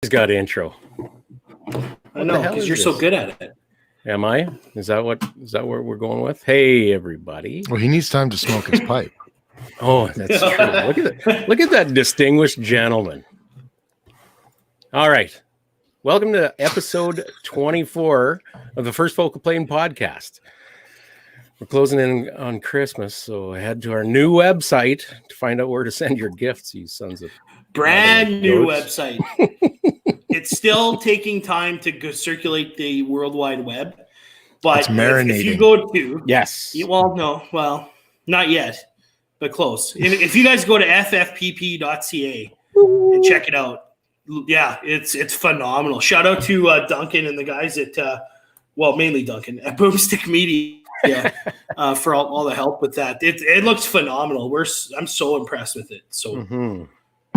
He's got intro. I know, because you're so good at it. Am I? Is that what we're going with? Hey, everybody. Well, he needs time to smoke his pipe. Oh, that's true. Look at that distinguished gentleman. All right. Welcome to episode 24 of the First Focal Plane podcast. We're closing in on Christmas, so head to our new website to find out where to send your gifts, you sons of... Brand new website. It's still taking time to go circulate the World Wide Web. But it's marinating. If you go to... Yes. Well, not yet, but close. If you guys go to ffpp.ca and check it out, yeah, it's phenomenal. Shout out to Duncan and the guys at, mainly Duncan, at Boomstick Media for all the help with that. It looks phenomenal. I'm so impressed with it. So,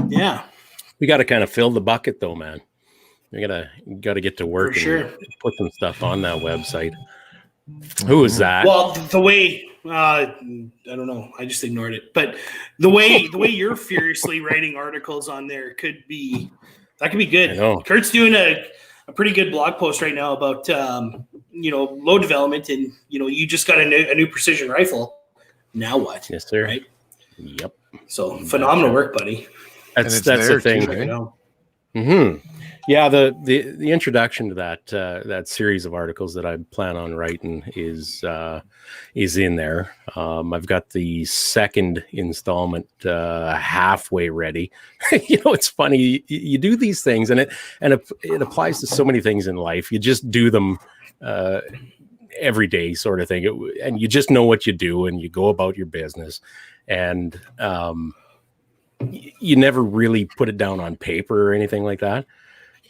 yeah. We got to kind of fill the bucket, though, man. We got to get to work and put some stuff on that website. Who is that? Well, the way I don't know, I just ignored it. But the way you're furiously writing articles on there could be good. I know. Kurt's doing a pretty good blog post right now about low development, and you just got a new precision rifle. Now what? Yes, sir. Right? Yep. So phenomenal work, buddy. That's the thing. Too, Yeah, the introduction to that series of articles that I plan on writing is in there. I've got the second installment halfway ready. It's funny, you do these things, and it applies to so many things in life. You just do them every day, sort of thing, and you just know what you do, and you go about your business, and you never really put it down on paper or anything like that.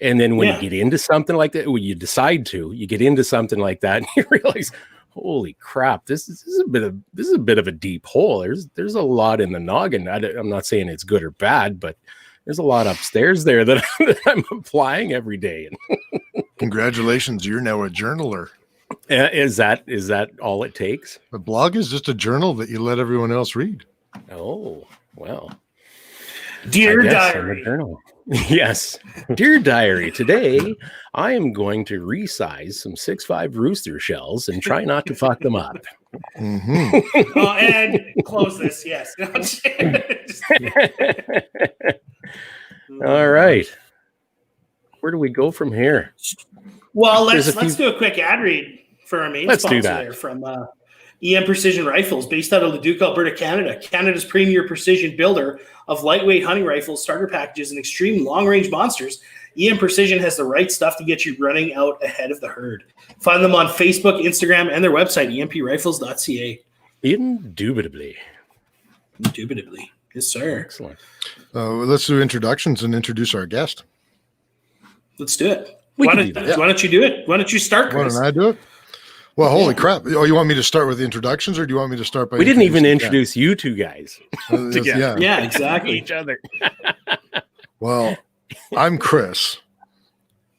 And then when you get into something like that, when you decide to, you get into something like that, and you realize, holy crap, this is a bit of a deep hole. There's a lot in the noggin. I'm not saying it's good or bad, but there's a lot upstairs there that I'm applying every day. Congratulations, you're now a journaler. Is that all it takes? The blog is just a journal that you let everyone else read. Oh, well. Dear Diary. Yes. Dear Diary, today I am going to resize some 6.5 rooster shells and try not to fuck them up. And close this, yes. All right. Where do we go from here? Well, let's do a quick ad read for our main sponsor there from EM Precision Rifles, based out of Leduc, Alberta, Canada. Canada's premier precision builder of lightweight hunting rifles, starter packages, and extreme long-range monsters. EM Precision has the right stuff to get you running out ahead of the herd. Find them on Facebook, Instagram, and their website, emprifles.ca. Indubitably. Yes, sir. Excellent. Let's do introductions and introduce our guest. Let's do it. Why don't you do it? Why don't you start, Chris? Why don't I do it? Well, holy crap. Oh, you want me to start with the introductions, or do you want me to start by... We didn't even introduce you two guys together. Yeah, exactly. Each other. Well, I'm Chris,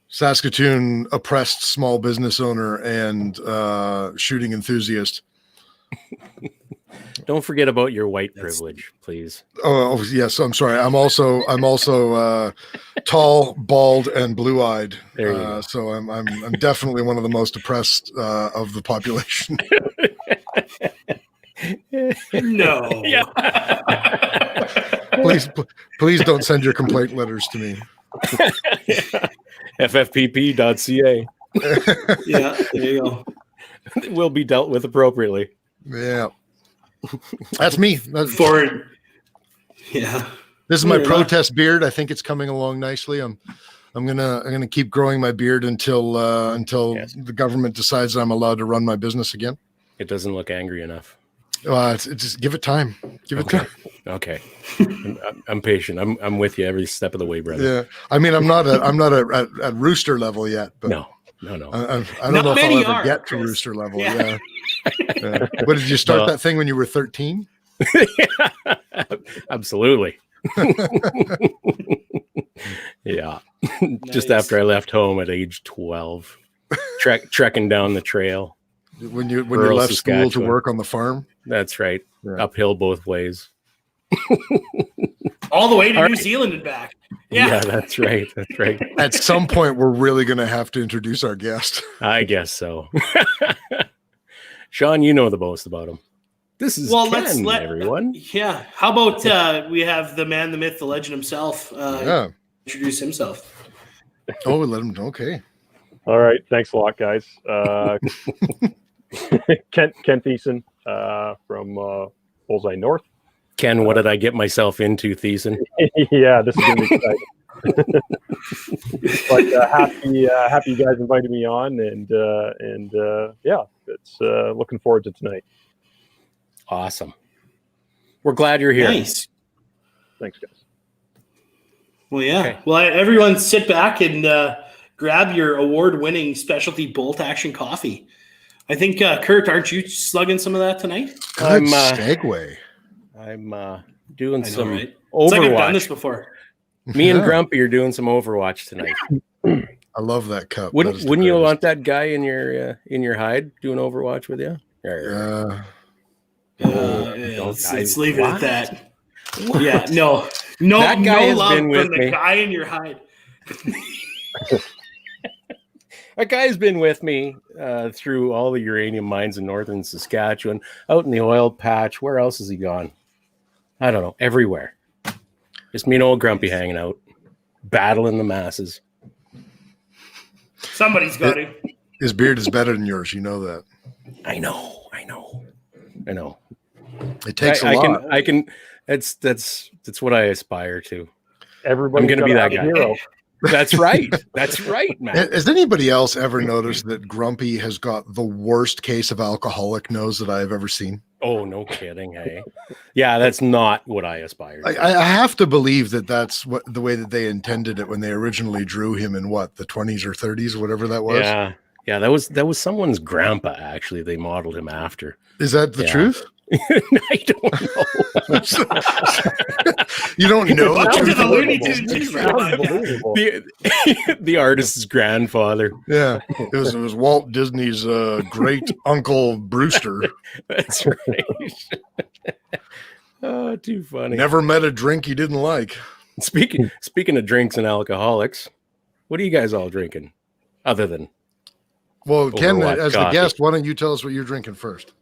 Saskatoon oppressed small business owner and shooting enthusiast. Don't forget about your white privilege, please. Oh yes, I'm sorry. I'm also tall, bald, and blue-eyed. So I'm definitely one of the most oppressed of the population. No. Yeah. Please don't send your complaint letters to me. ffpp.ca. Yeah, there you go. It will be dealt with appropriately. Yeah. That's me. Forward. Yeah. This is my protest beard. I think it's coming along nicely. I'm gonna keep growing my beard until the government decides I'm allowed to run my business again. It doesn't look angry enough. Just give it time. Give it time. Okay. I'm patient. I'm with you every step of the way, brother. Yeah. I mean, I'm not at rooster level yet, but no. I don't know if I'll ever get to rooster level. Yeah. What, did you start that thing when you were 13? Absolutely. Yeah. Nice. Just after I left home at age 12, trekking down the trail. When you left school to work on the farm? That's right. Yeah. Uphill both ways. All the way to All New right. Zealand and back. Yeah, Yeah. that's right. That's right. At some point, we're really going to have to introduce our guest. I guess so. Sean, you know the most about him. This is Ken, everyone. Yeah. How about we have the man, the myth, the legend himself introduce himself? Oh, we let him. Okay. All right. Thanks a lot, guys. Ken Thiessen from Bullseye North. Ken, what did I get myself into, Thiessen? Yeah, this is going to be exciting. But happy you guys invited me on, and yeah, it's looking forward to tonight. Awesome. We're glad you're here. Nice. Thanks, guys. Well, yeah. Okay. Well, everyone sit back and grab your award-winning specialty bolt action coffee. I think, Kurt, aren't you slugging some of that tonight? Good segue. I'm doing some right? It's Overwatch. like I've done this before. Me and Grumpy are doing some Overwatch tonight. I love that cup. Wouldn't you want that guy in your hide doing Overwatch with you? Let's leave it What? at that. Yeah, no, That guy has love been with from the me. guy in your hide. That guy's been with me through all the uranium mines in northern Saskatchewan, out in the oil patch. Where else has he gone? I don't know. Everywhere. Just me and old Grumpy hanging out, battling the masses. Somebody's got to. His beard is better than yours. You know that. I know. It takes a lot. I can. That's what I aspire to. Everybody, I'm gonna be that guy. Hero. That's right. That's right, man. Has anybody else ever noticed that Grumpy has got the worst case of alcoholic nose that I've ever seen? Oh, no kidding. Hey, yeah, that's not what I aspire to. I have to believe that that's what the way that they intended it when they originally drew him in the 20s or 30s, whatever that was. Yeah, that was someone's grandpa. Actually, they modeled him after. Is that the truth? I don't know. You don't know the Welcome to truth. the about Looney it? Tunes. Unbelievable. the artist's grandfather. Yeah, it was Walt Disney's great uncle Brewster. That's right. Oh, too funny. Never met a drink he didn't like. Speaking of drinks and alcoholics, what are you guys all drinking? Other than Well, Ken, Overwatch as the coffee. guest, why don't you tell us what you're drinking first?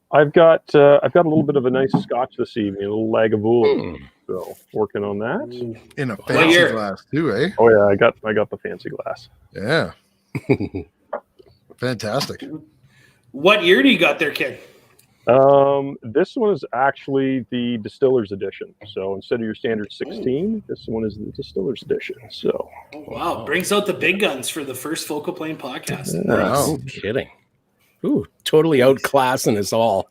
I've got a little bit of a nice scotch this evening, a little Lagavulin. So working on that. In a fancy year? glass too, eh? Oh yeah, I got the fancy glass. Yeah. Fantastic. What year do you got there, kid? This one is actually the distiller's edition. So instead of your standard 16, this one is the distiller's edition. So Oh, wow, brings out the big guns for the first Focal Plane podcast. Wow. no kidding. Ooh, totally outclassing us all.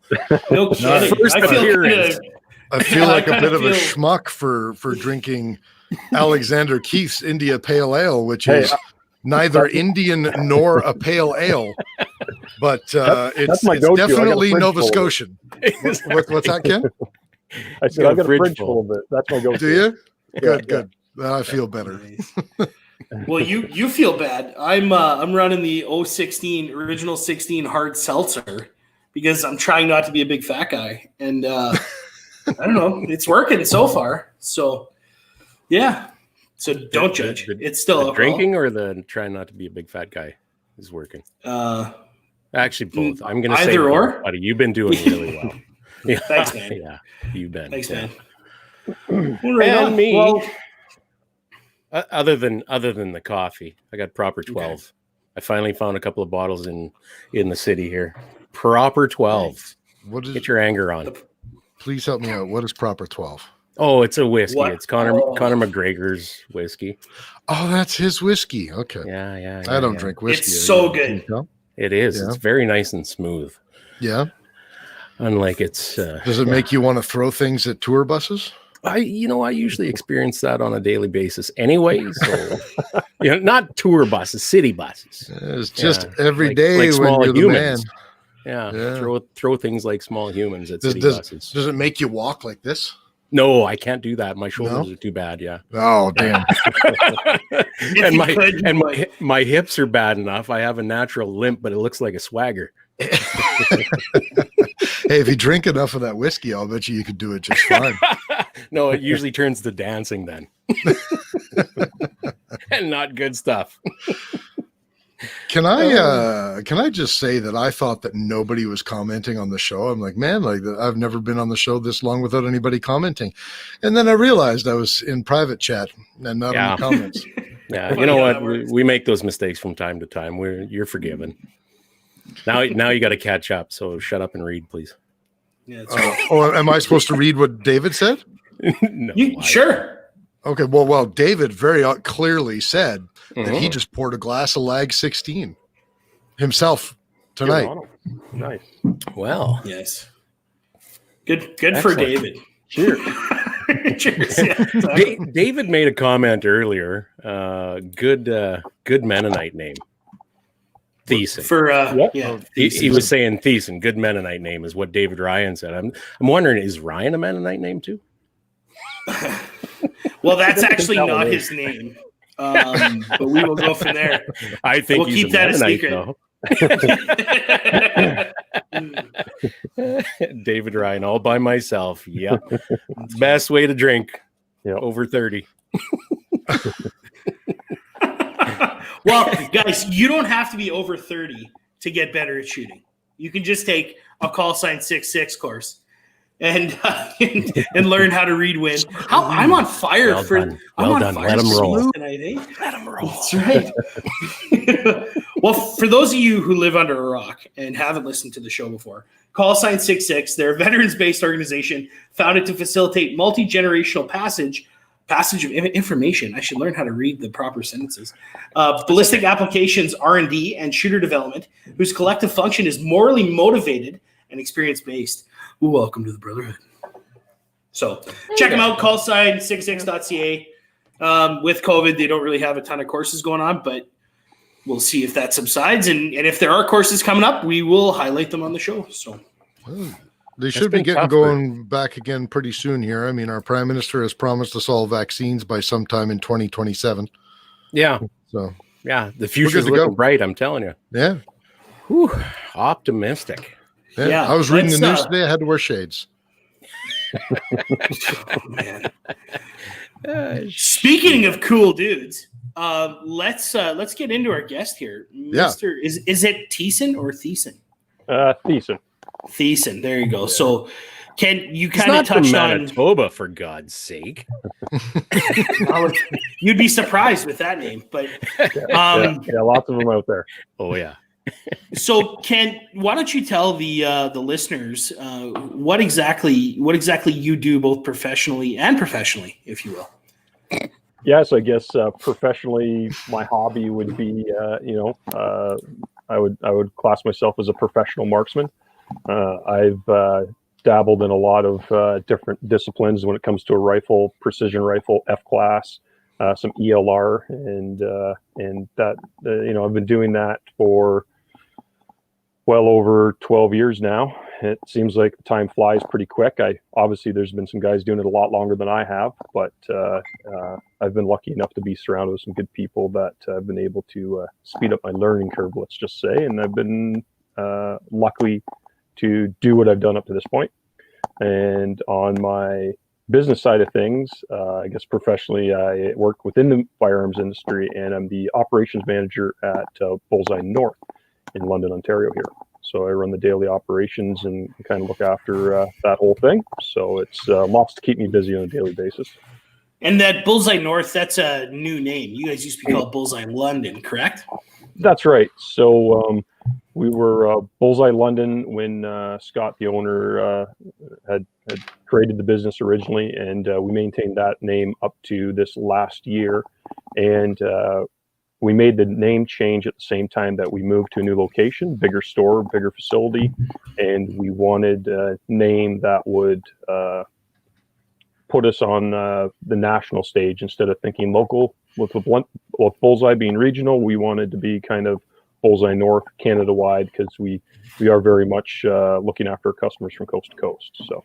No kidding. First I feel appearance. kinda, I feel I like a kinda bit of a feel- schmuck for drinking Alexander Keith's India Pale Ale, which Hey, is neither Indian nor a pale ale, but it's my go-to. I got a definitely fridge Nova full of it. Scotian. What's that, Ken? I said got I a got a fridge fridge full. full of it. That's my go-to. Do you? Good, Yeah. good. I feel better. well, you feel bad. I'm running the 016 original 16 hard seltzer because I'm trying not to be a big fat guy, and I don't know, it's working so far. So yeah, so don't judge. It's still the alcohol. drinking or the trying not to be a big fat guy is working. Actually, both. I'm going to say either both, or? buddy. You've been doing really well. Yeah, Thanks, man. Yeah, you've been. Thanks, yeah. man. And me. Well, Other than the coffee, I got Proper 12. Okay. I finally found a couple of bottles in the city here. Proper 12. What is? Get your anger on. Please help me out. What is Proper 12? Oh, it's a whiskey. What? It's Conor Oh. McGregor's whiskey. Oh, that's his whiskey. Okay. Yeah. I don't yeah. drink whiskey. It's so Can you good. tell? It is. Yeah. It's very nice and smooth. Yeah. Unlike it's. Does it make you want to throw things at tour buses? I usually experience that on a daily basis anyway. So, not tour buses, city buses. It's just Yeah, every like- day like when small you're the man. humans. Yeah. Yeah. Throw things like small humans at Does, city does, buses. does it make you walk like this? No, I can't do that. My shoulders No? are too bad. Yeah. Oh, damn. If and you my could, and but- my hips are bad enough. I have a natural limp, but it looks like a swagger. Hey, if you drink enough of that whiskey, I'll bet you could do it just fine. No, it usually turns to dancing then. And not good stuff. Can I just say that I thought that nobody was commenting on the show? I'm like, man, like I've never been on the show this long without anybody commenting. And then I realized I was in private chat and not in the comments. Yeah, you know what? We make those mistakes from time to time. You're forgiven. Now you got to catch up. So shut up and read, please. Yeah, that's right. Am I supposed to read what David said? No, Sure. Okay, well, David very clearly said that he just poured a glass of Lag 16 himself tonight. Nice. Well, Yes. Good Excellent. For David. Cheers. Cheers. Yeah. David made a comment earlier. Good Mennonite name. Thiessen. For He was saying Thiessen. Good Mennonite name is what David Ryan said. I'm wondering, is Ryan a Mennonite name too? Well, that's actually not his name. But we will go from there. I think we'll keep that a secret. David Ryan, all by myself. Yeah, best way to drink. Yeah, over 30. Well, guys, you don't have to be over 30 to get better at shooting. You can just take a call sign 6.6 course and learn how to read wind. I'm on fire Well done. Let him roll tonight, eh? Let him roll. That's right. Well, for those of you who live under a rock and haven't listened to the show before, Call Sign 6.6, they're a veterans-based organization founded to facilitate multi-generational passage of information. I should learn how to read the proper sentences. Ballistic applications, R&D, and shooter development, whose collective function is morally motivated and experience-based. Welcome to the Brotherhood. So check them out, callsign66.ca. With COVID, they don't really have a ton of courses going on, but we'll see if that subsides. And if there are courses coming up, we will highlight them on the show. So they should be getting going back again pretty soon here. I mean, our prime minister has promised us all vaccines by sometime in 2027. Yeah. So yeah, the future's looking bright, I'm telling you. Yeah. Whew, optimistic. Yeah, I was reading the news today. I had to wear shades. Oh, man. Speaking of cool dudes, let's get into our guest here, Mr. Yeah. Is it Thiessen or Thiessen? Thiessen. Thiessen. There you go. So, Ken, you kind of touched on Manitoba, for God's sake. Well, you'd be surprised with that name, but yeah, lots of them out there. Oh yeah. So, Ken, why don't you tell the listeners what exactly you do, both professionally, if you will? Yes, I guess professionally, my hobby would be, I would class myself as a professional marksman. I've dabbled in a lot of different disciplines when it comes to a rifle, precision rifle, F-class, some ELR, and that I've been doing that for well over 12 years now. It seems like time flies pretty quick. Obviously there's been some guys doing it a lot longer than I have, but I've been lucky enough to be surrounded with some good people that have been able to speed up my learning curve, let's just say. And I've been lucky to do what I've done up to this point. And on my business side of things, I guess professionally, I work within the firearms industry, and I'm the operations manager at Bullseye North in London, Ontario here. So I run the daily operations and kind of look after that whole thing. So it's lots to keep me busy on a daily basis. And that Bullseye North, that's a new name. You guys used to be called Bullseye London, correct? That's right. So we were Bullseye London when Scott, the owner, had created the business originally, and we maintained that name up to this last year. And we made the name change at the same time that we moved to a new location, bigger store, bigger facility, and we wanted a name that would put us on the national stage instead of thinking local. With Bullseye being regional, we wanted to be kind of Bullseye North, Canada-wide, because we are very much looking after our customers from coast to coast. So,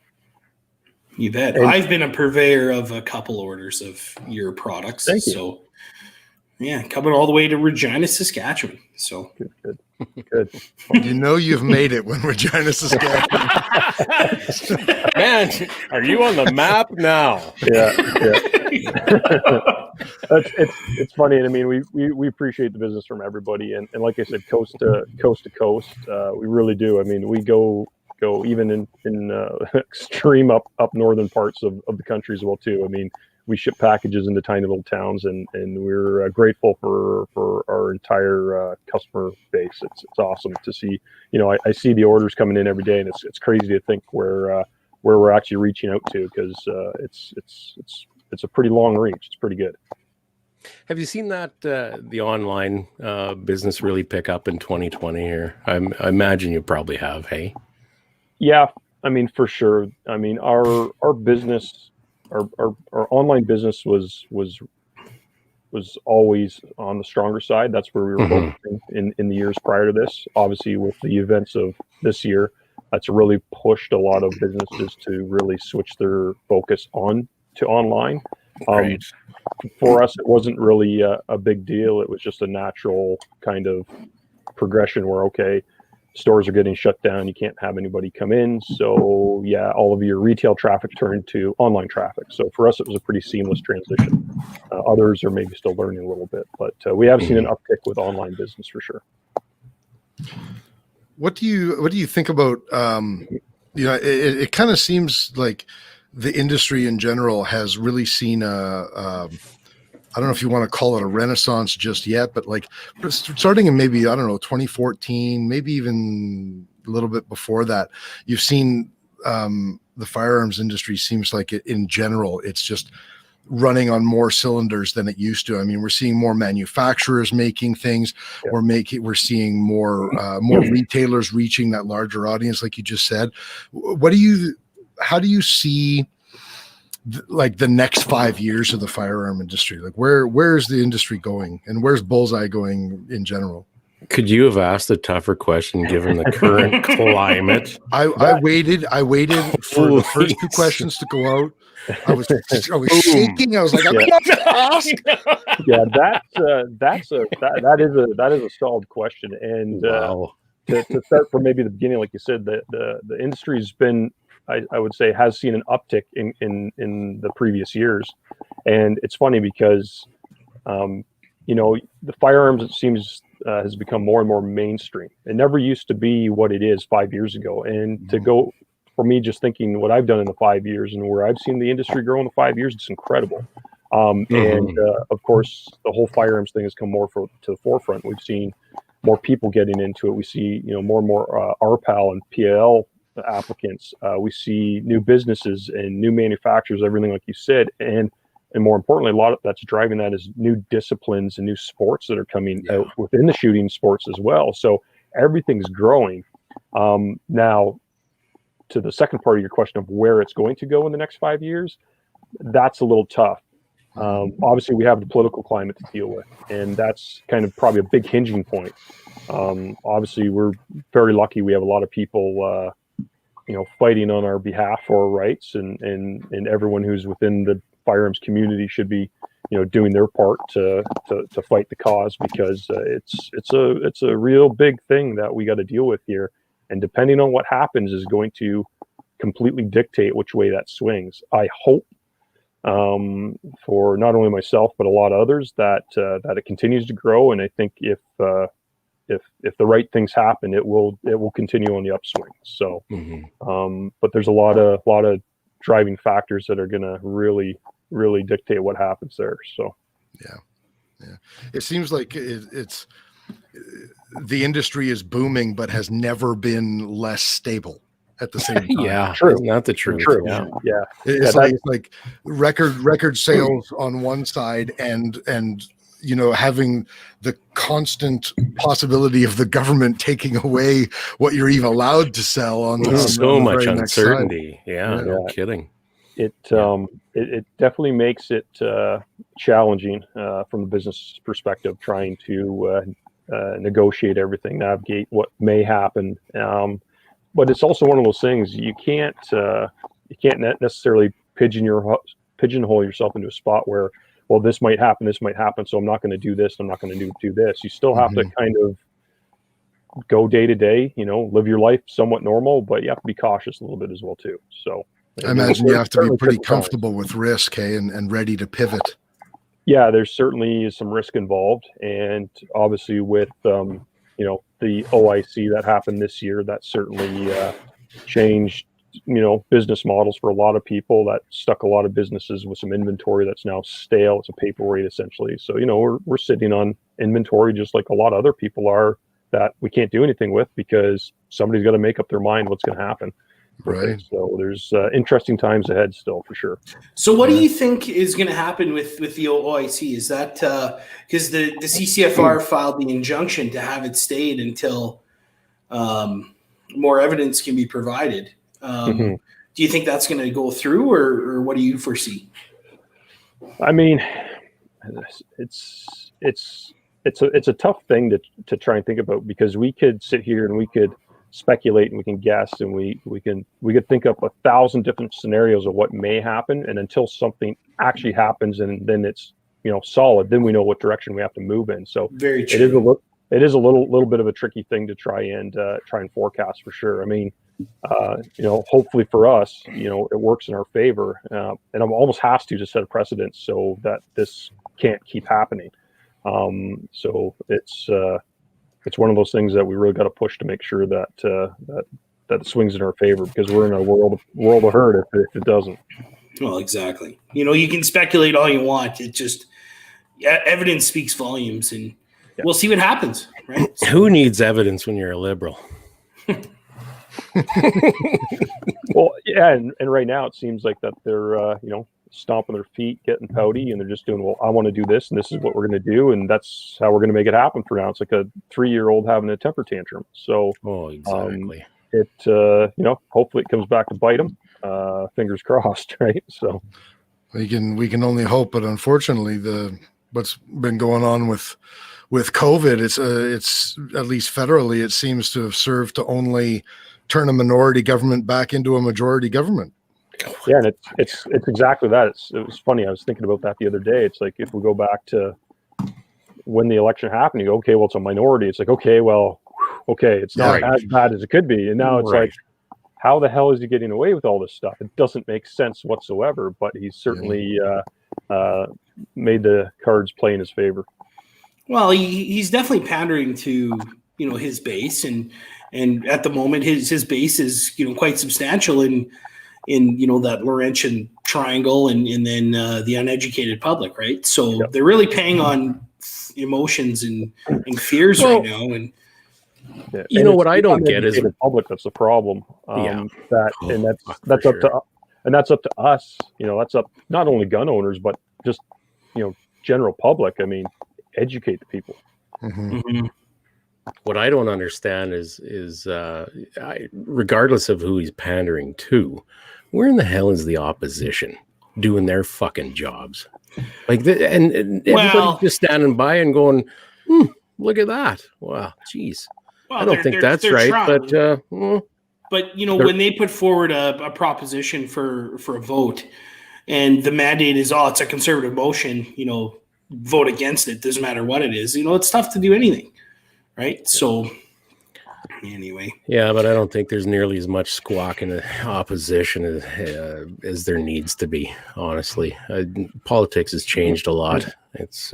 you bet. And I've been a purveyor of a couple orders of your products. Thank you. So, Yeah, coming all the way to Regina, Saskatchewan. So Good. You know you've made it when Regina, Saskatchewan. Man, are you on the map now? Yeah. It's funny, and I mean we appreciate the business from everybody, and like I said, coast to coast, we really do. I mean, we go even in extreme up northern parts of the country as well too. I mean, we ship packages into tiny little towns, and we're grateful for our entire customer base. It's awesome to see. You know, I see the orders coming in every day, and it's crazy to think where we're actually reaching out to, because it's a pretty long reach. It's pretty good. Have you seen that the online business really pick up in 2020 here? I imagine you probably have. Hey. Yeah, I mean, for sure. I mean, our business. Our online business was always on the stronger side. That's where we were focusing in the years prior to this. Obviously, with the events of this year, that's really pushed a lot of businesses to really switch their focus on to online. Right. For us, it wasn't really a big deal. It was just a natural kind of progression where, okay, stores are getting shut down. You can't have anybody come in. So yeah, all of your retail traffic turned to online traffic. So for us, it was a pretty seamless transition. Others are maybe still learning a little bit, but we have seen an uptick with online business for sure. What do you think about, you know, it kind of seems like the industry in general has really seen I don't know if you want to call it a renaissance just yet, but like starting in maybe, I don't know, 2014, maybe even a little bit before that, you've seen the firearms industry seems like in general, it's just running on more cylinders than it used to. I mean, we're seeing more manufacturers making things. Yeah. We're seeing more retailers reaching that larger audience, like you just said. How do you see like the next 5 years of the firearm industry? Like where is the industry going, and where's Bullseye going in general? Could you have asked a tougher question given the current climate? I waited for the first two questions to go out. I was shaking. I was like, I'm not to ask. Yeah, that is a solid question. And wow. to start from maybe the beginning, like you said, the industry's been, I would say, has seen an uptick in the previous years. And it's funny because, you know, the firearms, it seems, has become more and more mainstream. It never used to be what it is 5 years ago. And to go, for me, just thinking what I've done in the 5 years and where I've seen the industry grow in the 5 years, it's incredible. And of course, the whole firearms thing has come more to the forefront. We've seen more people getting into it. We see, you know, more and more RPAL and PAL applicants. We see new businesses and new manufacturers, everything like you said, and more importantly, a lot of that's driving that is new disciplines and new sports that are coming out within the shooting sports as well. So everything's growing. Now, to the second part of your question of where it's going to go in the next 5 years, that's a little tough. Obviously, we have the political climate to deal with, and that's kind of probably a big hinging point. Obviously, we're very lucky. We have a lot of people, you know, fighting on our behalf for our rights, and everyone who's within the firearms community should be, you know, doing their part to fight the cause, because it's a real big thing that we got to deal with here. And depending on what happens is going to completely dictate which way that swings. I hope for not only myself but a lot of others that it continues to grow. And I think if the right things happen, it will continue on the upswing. So, but there's a lot of driving factors that are going to really dictate what happens there. So, yeah, it seems like it's. The industry is booming, but has never been less stable at the same time. Yeah, true. Isn't that the truth? True. Yeah. It's like record sales on one side, and you know, having the constant possibility of the government taking away what you're even allowed to sell on so on much very next side. uncertainty. Yeah, no kidding. It definitely makes it challenging from the business perspective, trying to negotiate everything, navigate what may happen. But it's also one of those things you can't necessarily pigeonhole yourself into a spot where well, this might happen, so I'm not going to do this, I'm not going to do this. You still have to kind of go day to day, live your life somewhat normal, but you have to be cautious a little bit as well too. So I imagine you have to be pretty comfortable with risk, and ready to pivot. Yeah, there's certainly some risk involved, and obviously with the OIC that happened this year, that certainly changed business models for a lot of people. That stuck a lot of businesses with some inventory that's now stale. It's a paperweight essentially. So we're sitting on inventory just like a lot of other people are, that we can't do anything with because somebody's got to make up their mind what's going to happen. Right. So there's interesting times ahead still, for sure. So what do you think is going to happen with the OIC? Is that because the CCFR filed the injunction to have it stayed until more evidence can be provided? Do you think that's going to go through, or what do you foresee? I mean, it's a tough thing to try and think about, because we could sit here and we could speculate and we can guess and we could think up 1,000 different scenarios of what may happen, and until something actually happens and then it's solid, then we know what direction we have to move in. So very true. It is a little bit of a tricky thing to try and forecast, for sure. I mean, hopefully for us, it works in our favor, and it almost has to set a precedent so that this can't keep happening. So it's one of those things that we really got to push to make sure that it swings in our favor, because we're in a world of hurt if it doesn't. Well, exactly. You can speculate all you want. It just evidence speaks volumes, and we'll see what happens. Right? Who needs evidence when you're a liberal? Well, yeah, and right now it seems like that they're stomping their feet, getting pouty, and they're just doing, well, I want to do this, and this is what we're going to do, and that's how we're going to make it happen for now. It's like a 3-year-old having a temper tantrum. So, exactly. Hopefully it comes back to bite them. Fingers crossed, right? So we can only hope, but unfortunately, what's been going on with COVID, it's at least federally, it seems to have served to only turn a minority government back into a majority government. Yeah, and it's exactly that. It was funny. I was thinking about that the other day. It's like, if we go back to when the election happened, you go, okay, well, it's a minority. It's like, okay, it's not as bad as it could be. And now it's like, how the hell is he getting away with all this stuff? It doesn't make sense whatsoever, but he's certainly made the cards play in his favor. Well, he's definitely pandering to his base, and at the moment his base is quite substantial in that Laurentian triangle, and then the uneducated public, right? So they're really paying on emotions and fears right now. And what I don't get is the public. That's the problem. That's up to us. That's up not only gun owners, but just general public. I mean, educate the people. Mm-hmm. What I don't understand is regardless of who he's pandering to, where in the hell is the opposition doing their fucking jobs? Like, and everybody's just standing by and going, look at that. Wow, geez. Well, I don't think that's right. Trying. But when they put forward a proposition for a vote, and the mandate is, it's a conservative motion, vote against it. Doesn't matter what it is. It's tough to do anything, right? So anyway. Yeah, but I don't think there's nearly as much squawk in the opposition as there needs to be. Honestly, politics has changed a lot. It's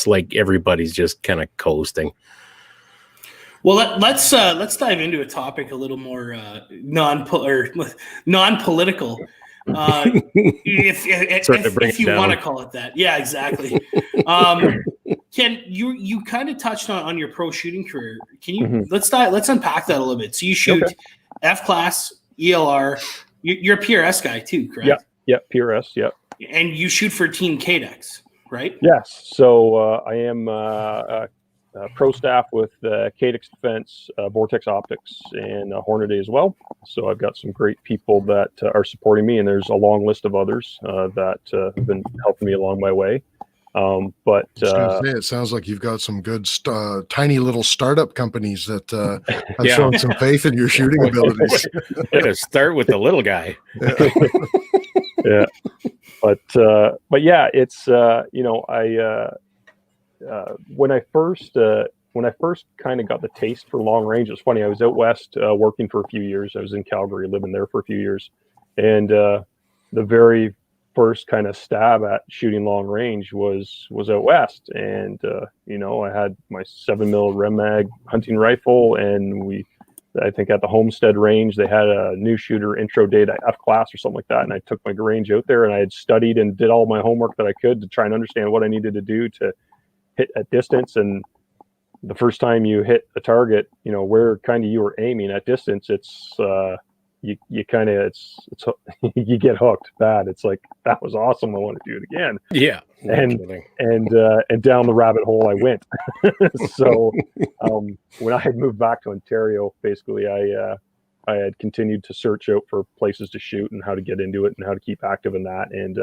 like everybody's just kind of coasting. Well, let's dive into a topic a little more non-political. If you want to call it that. Yeah, exactly. Ken, you kind of touched on your pro shooting career. Can you let's unpack that a little bit. So you shoot F-class, ELR. You're a PRS guy too, correct? Yeah, PRS. Yeah. And you shoot for Team KDEX, right? Yes. So I am pro staff with KDEX Defense, Vortex Optics, and Horny as well. So I've got some great people that are supporting me, and there's a long list of others that have been helping me along my way. But it sounds like you've got some good tiny little startup companies that have shown some faith in your shooting abilities. Gotta start with the little guy. Yeah. But yeah, it's when I first kind of got the taste for long range, it's funny. I was out west working for a few years. I was in Calgary, living there for a few years, and the very first kind of stab at shooting long range was out west. And I had my 7mm Rem Mag hunting rifle, and I think at the Homestead range they had a new shooter intro day to F class or something like that, and I took my range out there, and I had studied and did all my homework that I could to try and understand what I needed to do to hit at distance. And the first time you hit a target, where kind of you were aiming at distance, it's you kind of it's you get hooked bad. It's like, that was awesome, I want to do it again. Yeah. And down the rabbit hole I went. So when I had moved back to Ontario, basically I had continued to search out for places to shoot and how to get into it and how to keep active in that, and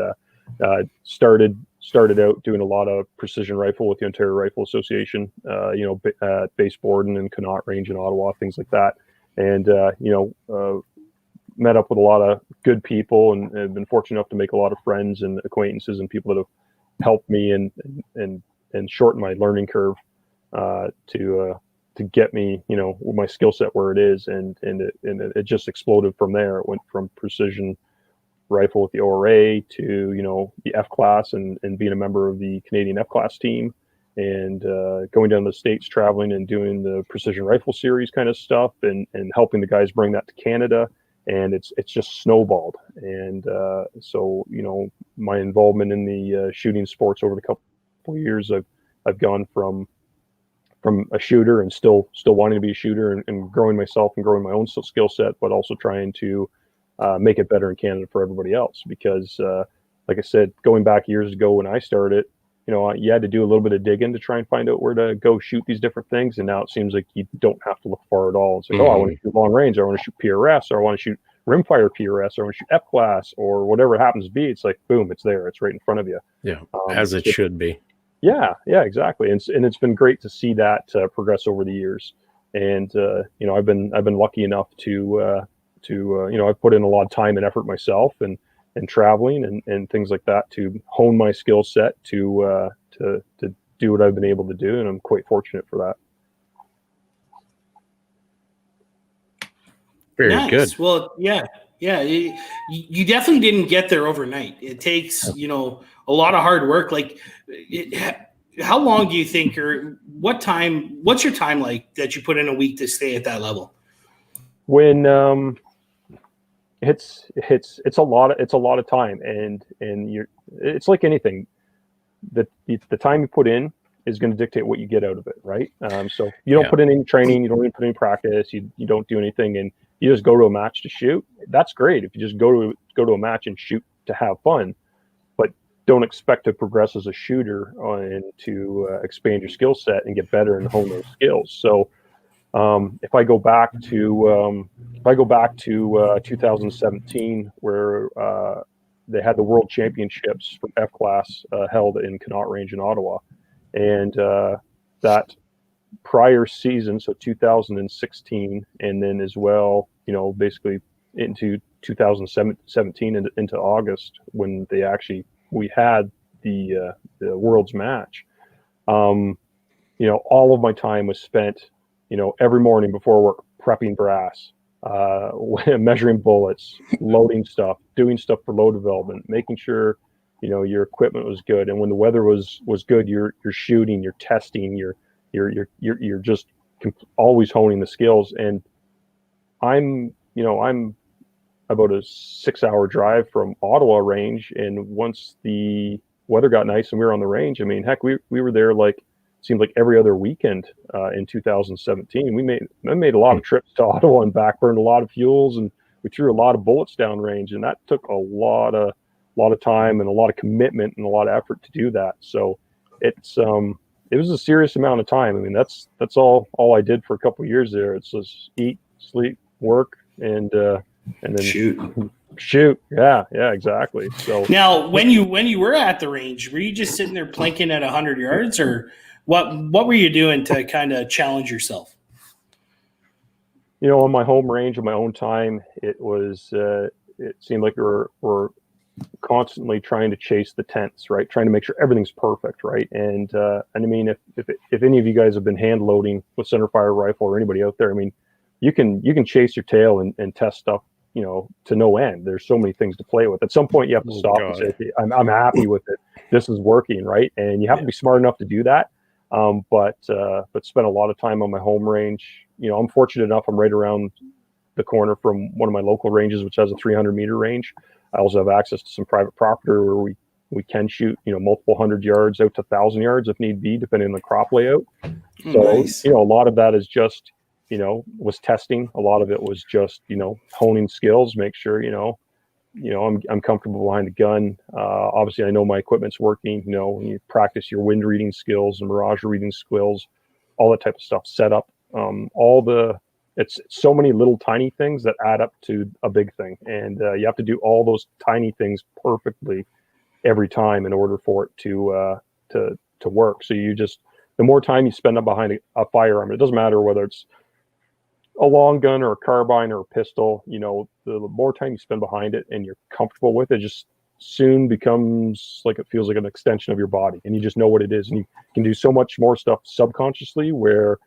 started out doing a lot of precision rifle with the Ontario Rifle Association, at Base Borden and Connaught Range in Ottawa, things like that. And, met up with a lot of good people, and have been fortunate enough to make a lot of friends and acquaintances and people that have helped me and shorten my learning curve to get me, my skill set where it is. And it just exploded from there. It went from precision rifle with the ORA to the F class and being a member of the Canadian F class team, and going down to the States, traveling and doing the precision rifle series kind of stuff, and helping the guys bring that to Canada. And it's just snowballed. And so my involvement in the shooting sports over the couple of years, I've gone from a shooter and still wanting to be a shooter, and growing myself and growing my own skill set, but also trying to make it better in Canada for everybody else. Because like I said, going back years ago when I started, you had to do a little bit of digging to try and find out where to go shoot these different things. And now it seems like you don't have to look far at all. It's like, I want to shoot long range, or I want to shoot PRS, or I want to shoot Rimfire PRS, or I want to shoot F class, or whatever it happens to be. It's like, boom, it's there. It's right in front of you. Yeah. As it should be. Yeah, exactly. And it's been great to see that progress over the years. And, I've been lucky enough to I've put in a lot of time and effort myself, and traveling and things like that, to hone my skill set to do what I've been able to do. And I'm quite fortunate for that. Very nice. good. Well, yeah. You definitely didn't get there overnight. It takes, a lot of hard work. Like, how long do you think, or what's your time like that you put in a week to stay at that level? When, it's a lot of time, and it's like anything, the time you put in is going to dictate what you get out of it, right? So you don't put in any training, you don't even put in any practice, you don't do anything, and you just go to a match to shoot. That's great if you just go to a match and shoot to have fun, but don't expect to progress as a shooter and to expand your skill set and get better and hone those skills. So if I go back to 2017, where they had the World Championships for F class held in Connaught Range in Ottawa, and that prior season, so 2016, and then as well, basically into 2017 and into August, when we had the World's match. All of my time was spent, every morning before work, prepping brass, measuring bullets, loading stuff, doing stuff for load development, making sure, your equipment was good. And when the weather was good, you're shooting, you're testing, you're just always honing the skills. And I'm about a 6-hour drive from Ottawa range. And once the weather got nice and we were on the range, heck, we were there seemed like every other weekend in 2017. We made a lot of trips to Ottawa and back, burned a lot of fuels, and we threw a lot of bullets down range, and that took a lot of time and a lot of commitment and a lot of effort to do that. So it was a serious amount of time. That's all I did for a couple of years there. It's just eat, sleep, work, and then shoot. Yeah, exactly. So now, when you were at the range, were you just sitting there plinking at 100 yards, or what were you doing to kind of challenge yourself? On my home range, on my own time, it was it seemed like we're constantly trying to chase the tents, right? Trying to make sure everything's perfect, right? And I mean, if any of you guys have been hand loading with Centerfire rifle or anybody out there, I mean, you can chase your tail and test stuff, you know, to no end. There's so many things to play with. At some point, you have to stop and say, okay, I'm happy with it. This is working, right? And you have to be smart enough to do that. But spend a lot of time on my home range. You know, I'm fortunate enough, I'm right around the corner from one of my local ranges, which has a 300-meter range. I also have access to some private property where we can shoot, you know, multiple 100 yards out to 1,000 yards if need be, depending on the crop layout. So, nice. You know, a lot of that is just, you know, was testing. A lot of it was just, you know, honing skills, make sure, you know, I'm comfortable behind the gun. Obviously, I know my equipment's working. You know, when you practice your wind reading skills and mirage reading skills, all that type of stuff, set up, it's so many little tiny things that add up to a big thing. And you have to do all those tiny things perfectly every time in order for it to work. So the more time you spend up behind a firearm, it doesn't matter whether it's a long gun or a carbine or a pistol, you know, the more time you spend behind it and you're comfortable with it, just soon becomes like, it feels like an extension of your body, and you just know what it is. And you can do so much more stuff subconsciously where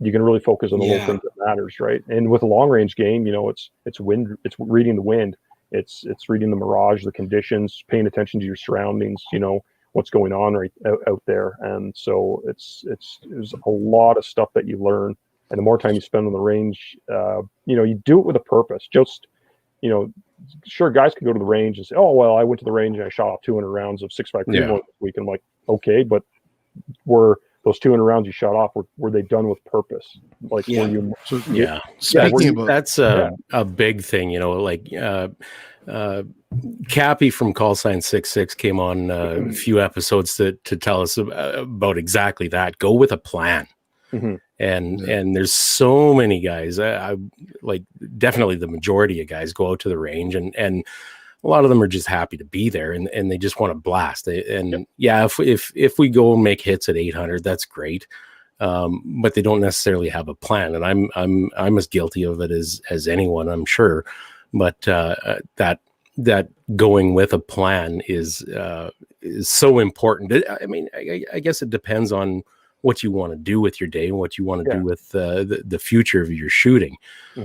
you can really focus on the little things that matters, right? And with a long range game, you know, it's wind, it's reading the wind, it's reading the mirage, the conditions, paying attention to your surroundings, you know, what's going on right out there. And so there's a lot of stuff that you learn. And the more time you spend on the range, you know, you do it with a purpose. Just, you know, sure, guys can go to the range and say, oh, well, I went to the range and I shot off 200 rounds of 6.5 this week. I'm like, okay, but were those 200 rounds you shot off, were they done with purpose? Like, were you? That's a big thing, you know, like Cappy from Call Sign 66 came on a few episodes to tell us about exactly that. Go with a plan. Mm-hmm. And there's so many guys, I like, definitely the majority of guys go out to the range and a lot of them are just happy to be there and they just want to blast. If we go and make hits at 800, that's great. But they don't necessarily have a plan. And I'm as guilty of it as anyone, I'm sure. But that going with a plan is so important. I mean, I guess it depends on what you want to do with your day and what you want to do with the future of your shooting,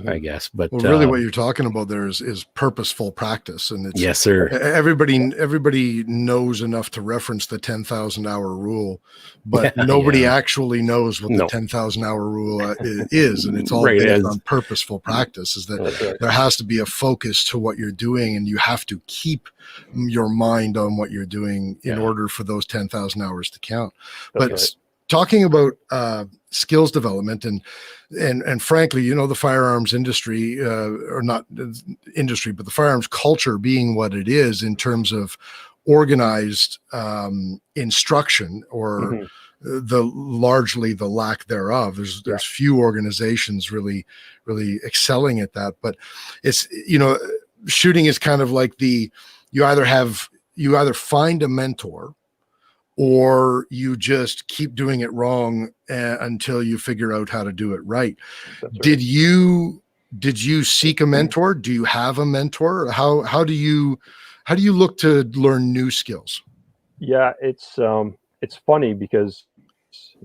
I guess. But really what you're talking about there is purposeful practice. And it's, yes, sir. Everybody knows enough to reference the 10,000 hour rule, but nobody actually knows what the 10,000 hour rule is. And it's all based on purposeful practice, is that there has to be a focus to what you're doing, and you have to keep your mind on what you're doing in order for those 10,000 hours to count. Talking about skills development and frankly, you know, the firearms industry, or not industry, but the firearms culture being what it is in terms of organized instruction, or largely the lack thereof. There's few organizations really excelling at that. But it's, you know, shooting is kind of like you either find a mentor, or you just keep doing it wrong until you figure out how to do it right. Did you seek a mentor? Do you have a mentor? How do you look to learn new skills? Yeah, it's funny because,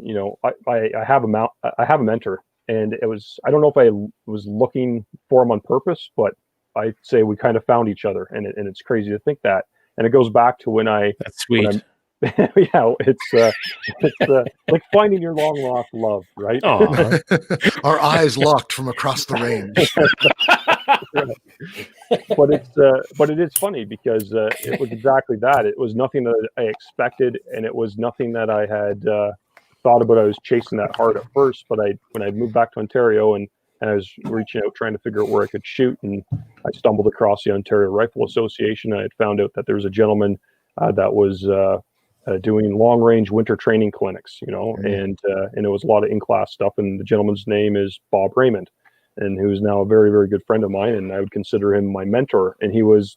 you know, I have a mentor, and I don't know if I was looking for him on purpose, but I'd say we kind of found each other, and it's crazy to think that. And it goes back to that's sweet. It's like finding your long lost love, right? Our eyes locked from across the range. But it is funny because it was exactly that. It was nothing that I expected, and it was nothing that I had thought about. I was chasing that hard at first, but when I moved back to Ontario and I was reaching out trying to figure out where I could shoot, and I stumbled across the Ontario Rifle Association. I had found out that there was a gentleman that was doing long range winter training clinics, you know, and it was a lot of in-class stuff. And the gentleman's name is Bob Raymond, and who's now a very, very good friend of mine. And I would consider him my mentor. And he was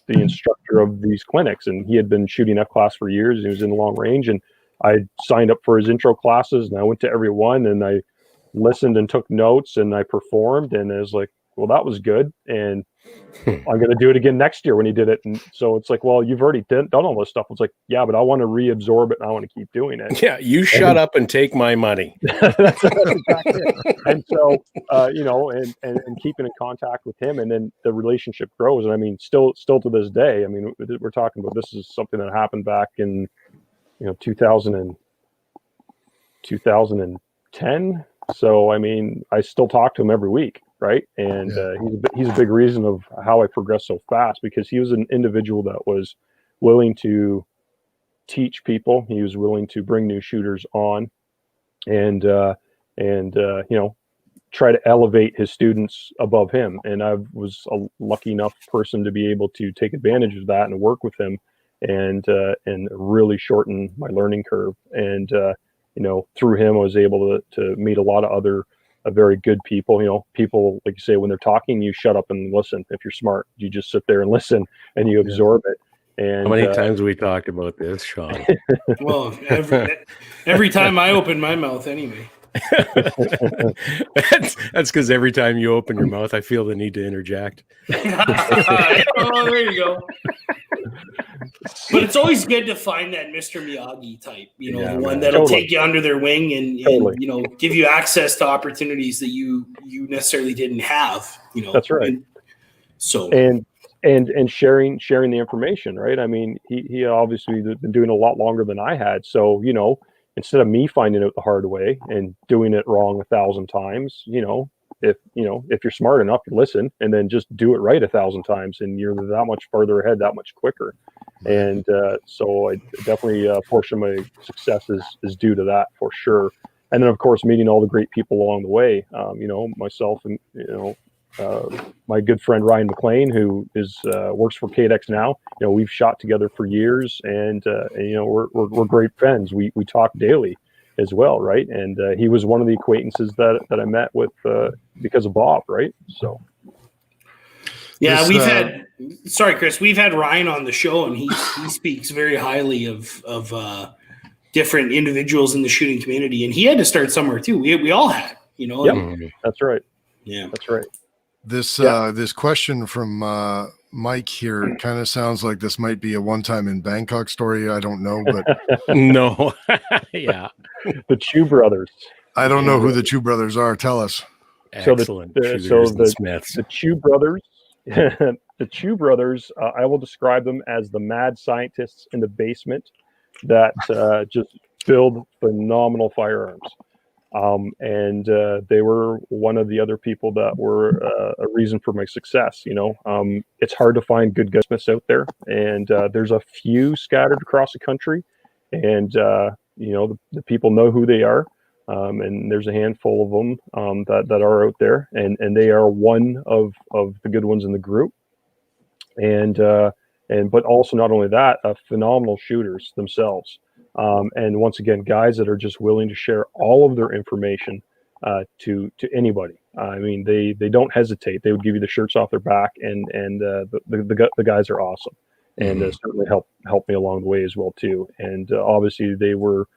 the instructor of these clinics, and he had been shooting F-class for years. And he was in the long range, and I signed up for his intro classes, and I went to every one, and I listened and took notes, and I performed. And I was like, well, that was good. And I'm going to do it again next year when he did it. And so it's like, well, you've already done all this stuff. It's like, yeah, but I want to reabsorb it and I want to keep doing it. Yeah. You shut up and take my money. That's exactly it. And so, and keeping in contact with him, and then the relationship grows. And I mean, still to this day, I mean, we're talking about, this is something that happened back in, 2010. So, I mean, I still talk to him every week. Right. And he's a big reason of how I progressed so fast, because he was an individual that was willing to teach people. He was willing to bring new shooters on and try to elevate his students above him. And I was a lucky enough person to be able to take advantage of that and work with him and really shorten my learning curve. And, through him, I was able to meet a lot of other very good people. People, like you say, when they're talking, you shut up and listen. If you're smart, you just sit there and listen and you absorb it. And how many times we talked about this, Sean? Well, every time I open my mouth anyway. That's because every time you open your mouth, I feel the need to interject. Oh, there you go. But it's always good to find that Mr. Miyagi type, the one that'll take you under their wing and give you access to opportunities that you necessarily didn't have. That's right. And sharing the information, right? I mean, he obviously been doing a lot longer than I had, so instead of me finding out the hard way and doing it wrong 1,000 times, if you're smart enough, you listen and then just do it right 1,000 times, and you're that much farther ahead, that much quicker. And so I definitely a portion of my success is due to that for sure. And then of course meeting all the great people along the way. Myself and my good friend Ryan McLean, who is works for KDEX now. We've shot together for years, and we're great friends. We talk daily as well, right? And he was one of the acquaintances that I met with because of Bob, right? So yeah, sorry, Chris, we've had Ryan on the show, and he speaks very highly of different individuals in the shooting community, and he had to start somewhere too. We all had, Yep, that's right. Yeah, that's right. This question from Mike here kind of sounds like this might be a one-time in Bangkok story. I don't know, but no, yeah, the Chu brothers. I don't know who the Chu brothers are. Tell us. Excellent. The Chu brothers. The Chu brothers. I will describe them as the mad scientists in the basement that just build phenomenal firearms. And they were one of the other people that were a reason for my success. It's hard to find good gunsmiths out there, and there's a few scattered across the country, and the people know who they are, and there's a handful of them that are out there, and they are one of the good ones in the group, but also not only that, phenomenal shooters themselves. And once again, guys that are just willing to share all of their information to anybody. I mean, they don't hesitate. They would give you the shirts off their back, and the guys are awesome, and certainly helped me along the way as well too. And obviously, they were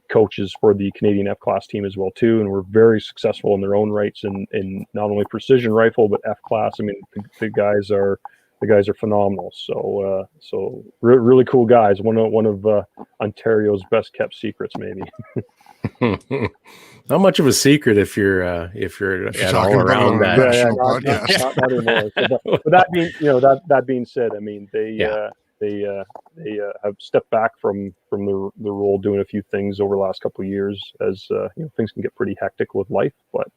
coaches for the Canadian F-class team as well too, and were very successful in their own rights in not only precision rifle but F-class. I mean, the guys are phenomenal. So really cool guys. One of Ontario's best kept secrets, maybe. Not much of a secret if you're at all around that. Not anymore. But that being said, I mean they have stepped back from the role, doing a few things over the last couple of years as things can get pretty hectic with life, but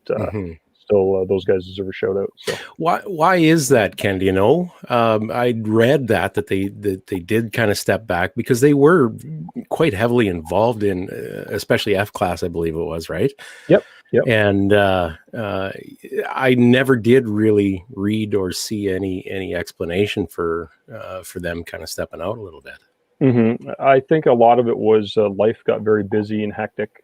still those guys deserve a shout out. So why is that, Ken? Do you know? I read that they did kind of step back because they were quite heavily involved in especially F-class, I believe it was, right? Yep. And I never did really read or see any explanation for them kind of stepping out a little bit. Mm-hmm. I think a lot of it was life got very busy and hectic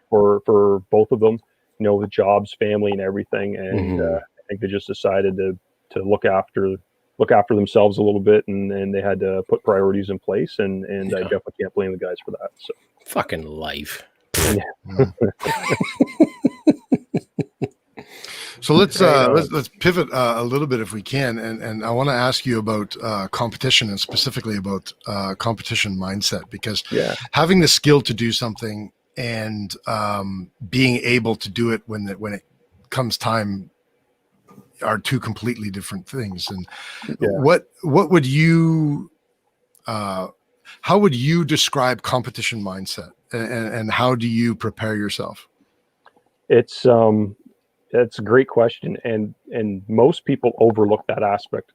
for both of them. With jobs, family, and everything, and I think they just decided to look after themselves a little bit, and they had to put priorities in place, and I definitely can't blame the guys for that. So fucking life. So let's pivot a little bit if we can, and I want to ask you about competition, and specifically about competition mindset, because having the skill to do something and being able to do it when it comes time are two completely different things. And what would you how would you describe competition mindset, and how do you prepare yourself? It's a great question, and most people overlook that aspect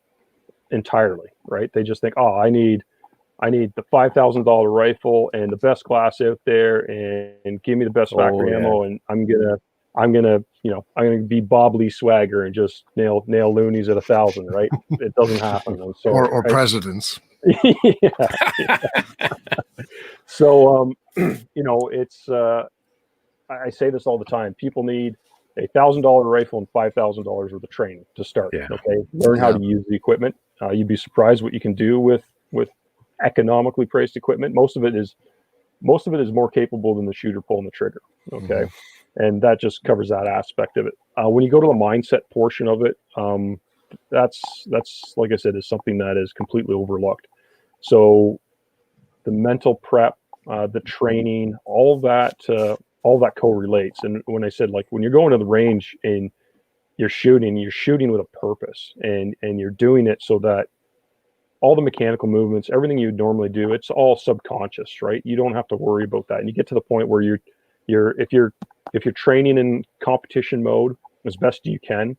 entirely, right? They just think, oh, I need the $5,000 rifle and the best class out there, and give me the best factory ammo, and I'm gonna be Bob Lee Swagger and just nail loonies at 1,000, right? It doesn't happen. Or presidents. So it's I say this all the time. People need a $1,000 rifle and $5,000 worth of training to start. Okay, learn how to use the equipment. You'd be surprised what you can do with economically priced equipment. Most of it is more capable than the shooter pulling the trigger. Okay, and that just covers that aspect of it. When you go to the mindset portion of it, that's like I said, is something that is completely overlooked. So the mental prep, the training, all that correlates. And when I said, like, when you're going to the range and you're shooting with a purpose, and you're doing it so that all the mechanical movements, everything you would normally do, it's all subconscious, right? You don't have to worry about that. And you get to the point where if you're training in competition mode as best you can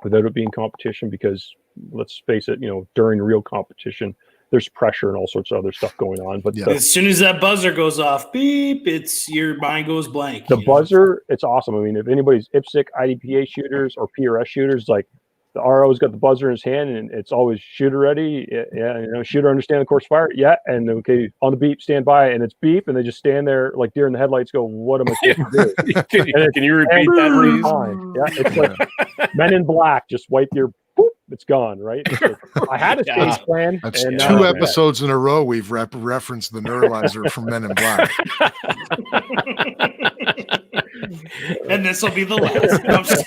without it being competition, because let's face it, during real competition, there's pressure and all sorts of other stuff going on. But as soon as that buzzer goes off, beep, your mind goes blank. The buzzer, it's awesome. I mean, if anybody's IPSC, IDPA shooters, or PRS shooters, like, the RO's got the buzzer in his hand, and it's always shooter ready. Shooter understand the course fire. Yeah, and okay, on the beep, stand by, and it's beep, and they just stand there like deer in the headlights. Go, what am I supposed to do? Can you repeat that, please? Time. Yeah, it's like Men in Black. Just wipe your. Boop, it's gone. Right. Like, I had a stage plan. That's two episodes in a row we've referenced the neuralizer from Men in Black. And this will be the last.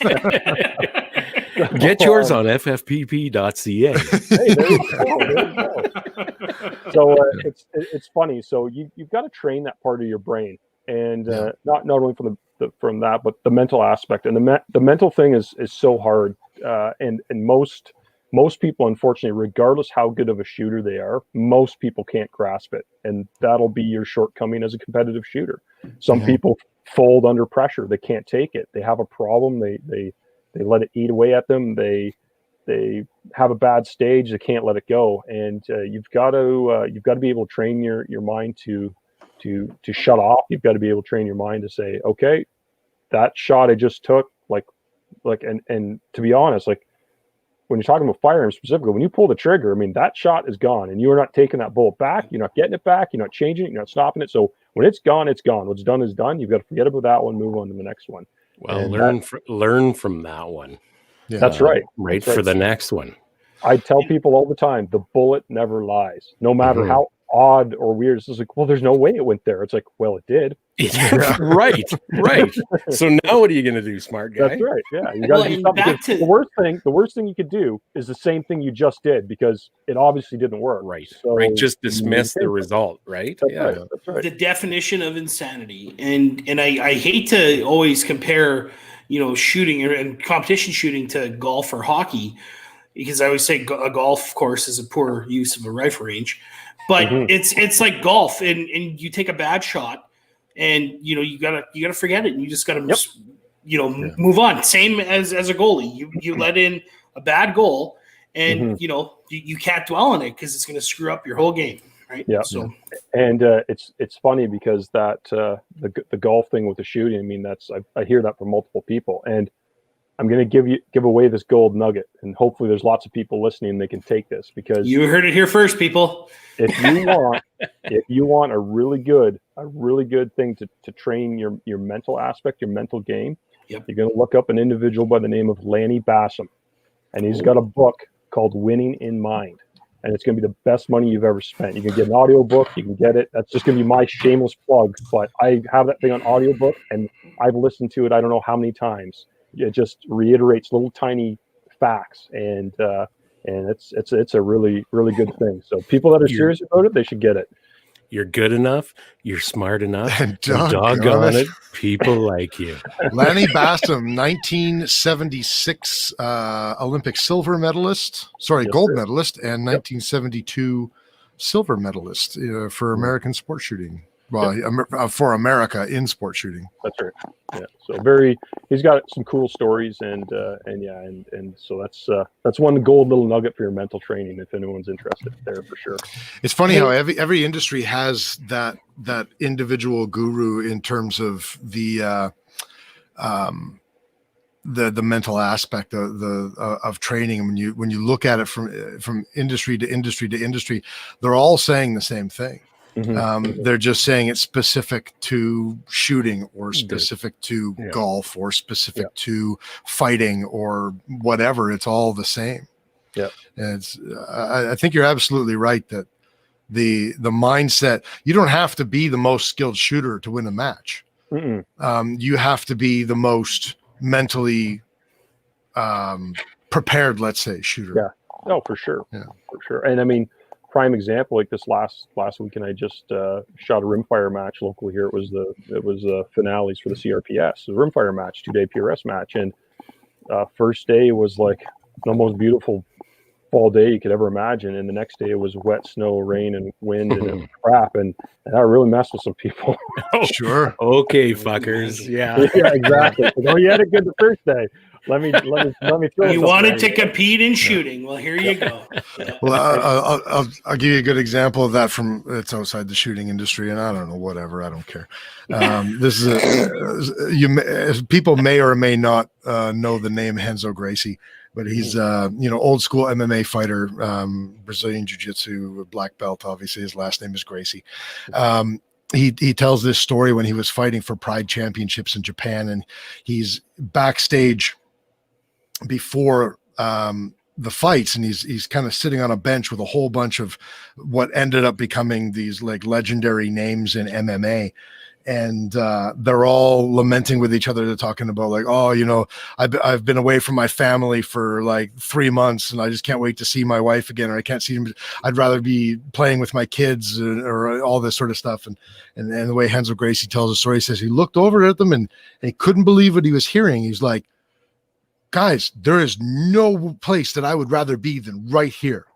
Get yours on ffpp.ca. Hey, there you go. So it's funny. So you've got to train that part of your brain, and not only from that, but the mental aspect. And the mental thing is so hard. And most people, unfortunately, regardless how good of a shooter they are, most people can't grasp it, and that'll be your shortcoming as a competitive shooter. Some people fold under pressure. They can't take it. They have a problem. They let it eat away at them. They have a bad stage. They can't let it go. And you've got to be able to train your mind to shut off. You've got to be able to train your mind to say, okay, that shot I just took, and to be honest, like, when you're talking about firearms specifically, when you pull the trigger, I mean, that shot is gone, and you're not taking that bullet back. You're not getting it back. You're not changing it. You're not stopping it. So when it's gone, it's gone. What's done is done. You've got to forget about that one, move on to the next one. Well, and learn from that one. Yeah. That's right. Right for the next one. I tell people all the time, the bullet never lies, no matter how odd or weird. It's like, well, there's no way it went there. It's like, well, it did. Right. So now what are you going to do, smart guy? That's right. Yeah, you got to do something. The worst thing you could do is the same thing you just did, because it obviously didn't work. Right. So right. Just dismiss the result. Right. That's right. The definition of insanity, and I hate to always compare, shooting and competition shooting to golf or hockey, because I always say a golf course is a poor use of a rifle range. But it's like golf, and you take a bad shot, and you gotta forget it, and you just gotta move on. Same as a goalie, you let in a bad goal, and you can't dwell on it because it's gonna screw up your whole game, right? Yeah. So and it's funny because that the golf thing with the shooting, I mean, I hear that from multiple people, and I'm going to give away this gold nugget, and hopefully there's lots of people listening. They can take this, because you heard it here first, people. If you want a really good thing to train your mental aspect, your mental game, you're going to look up an individual by the name of Lanny Bassam, and he's got a book called Winning in Mind, and it's going to be the best money you've ever spent. You can get an audio book, you can get it. That's just going to be my shameless plug, but I have that thing on audiobook, and I've listened to it I don't know how many times. it just reiterates little tiny facts, and it's a really good thing. So people that are serious about it, they should get it. You're good enough. You're smart enough. And doggone doggone it, people like you. Lanny Bassam, 1976 Olympic silver medalist, Yes, gold sir. medalist, and 1972 silver medalist for American sport shooting. Well, for America in sport shooting. That's right. Yeah. So he's got some cool stories, and so that's one gold little nugget for your mental training if anyone's interested there for sure. It's funny how every industry has that individual guru in terms of the mental aspect of training. And when you look at it from industry to industry to industry, they're all saying the same thing. They're just saying it's specific to shooting or specific to golf or specific to fighting or whatever. It's all the same. Yeah. And I think you're absolutely right that the mindset, you don't have to be the most skilled shooter to win a match. You have to be the most mentally prepared, let's say, shooter. Yeah. Oh, for sure. Yeah. For sure. And I mean, prime example, like this last weekend, I just shot a Rimfire match locally here. It was the finales for the CRPS, the Rimfire match, 2-day PRS match, and first day was like the most beautiful fall day you could ever imagine, and the next day it was wet, snow, rain, and wind, and it was crap, and that really messed with some people. Sure. Okay, fuckers. Yeah. Yeah, exactly. Oh, you had it good the first day. Let me throw. You wanted to compete in shooting. Well, here you go. Yeah. Well, I'll give you a good example of that from it's outside the shooting industry, and I don't know, whatever, I don't care. This is people may or may not know the name Renzo Gracie, but he's old school MMA fighter, Brazilian Jiu-Jitsu black belt. Obviously, his last name is Gracie. He tells this story when he was fighting for Pride Championships in Japan, and he's backstage before the fights, and he's kind of sitting on a bench with a whole bunch of what ended up becoming these like legendary names in MMA. And they're all lamenting with each other. They're talking about like, oh, I've been away from my family for like 3 months, and I just can't wait to see my wife again, or I can't see him. I'd rather be playing with my kids, or all this sort of stuff. And the way Renzo Gracie tells the story, he says he looked over at them and he couldn't believe what he was hearing. He's like, guys, there is no place that I would rather be than right here,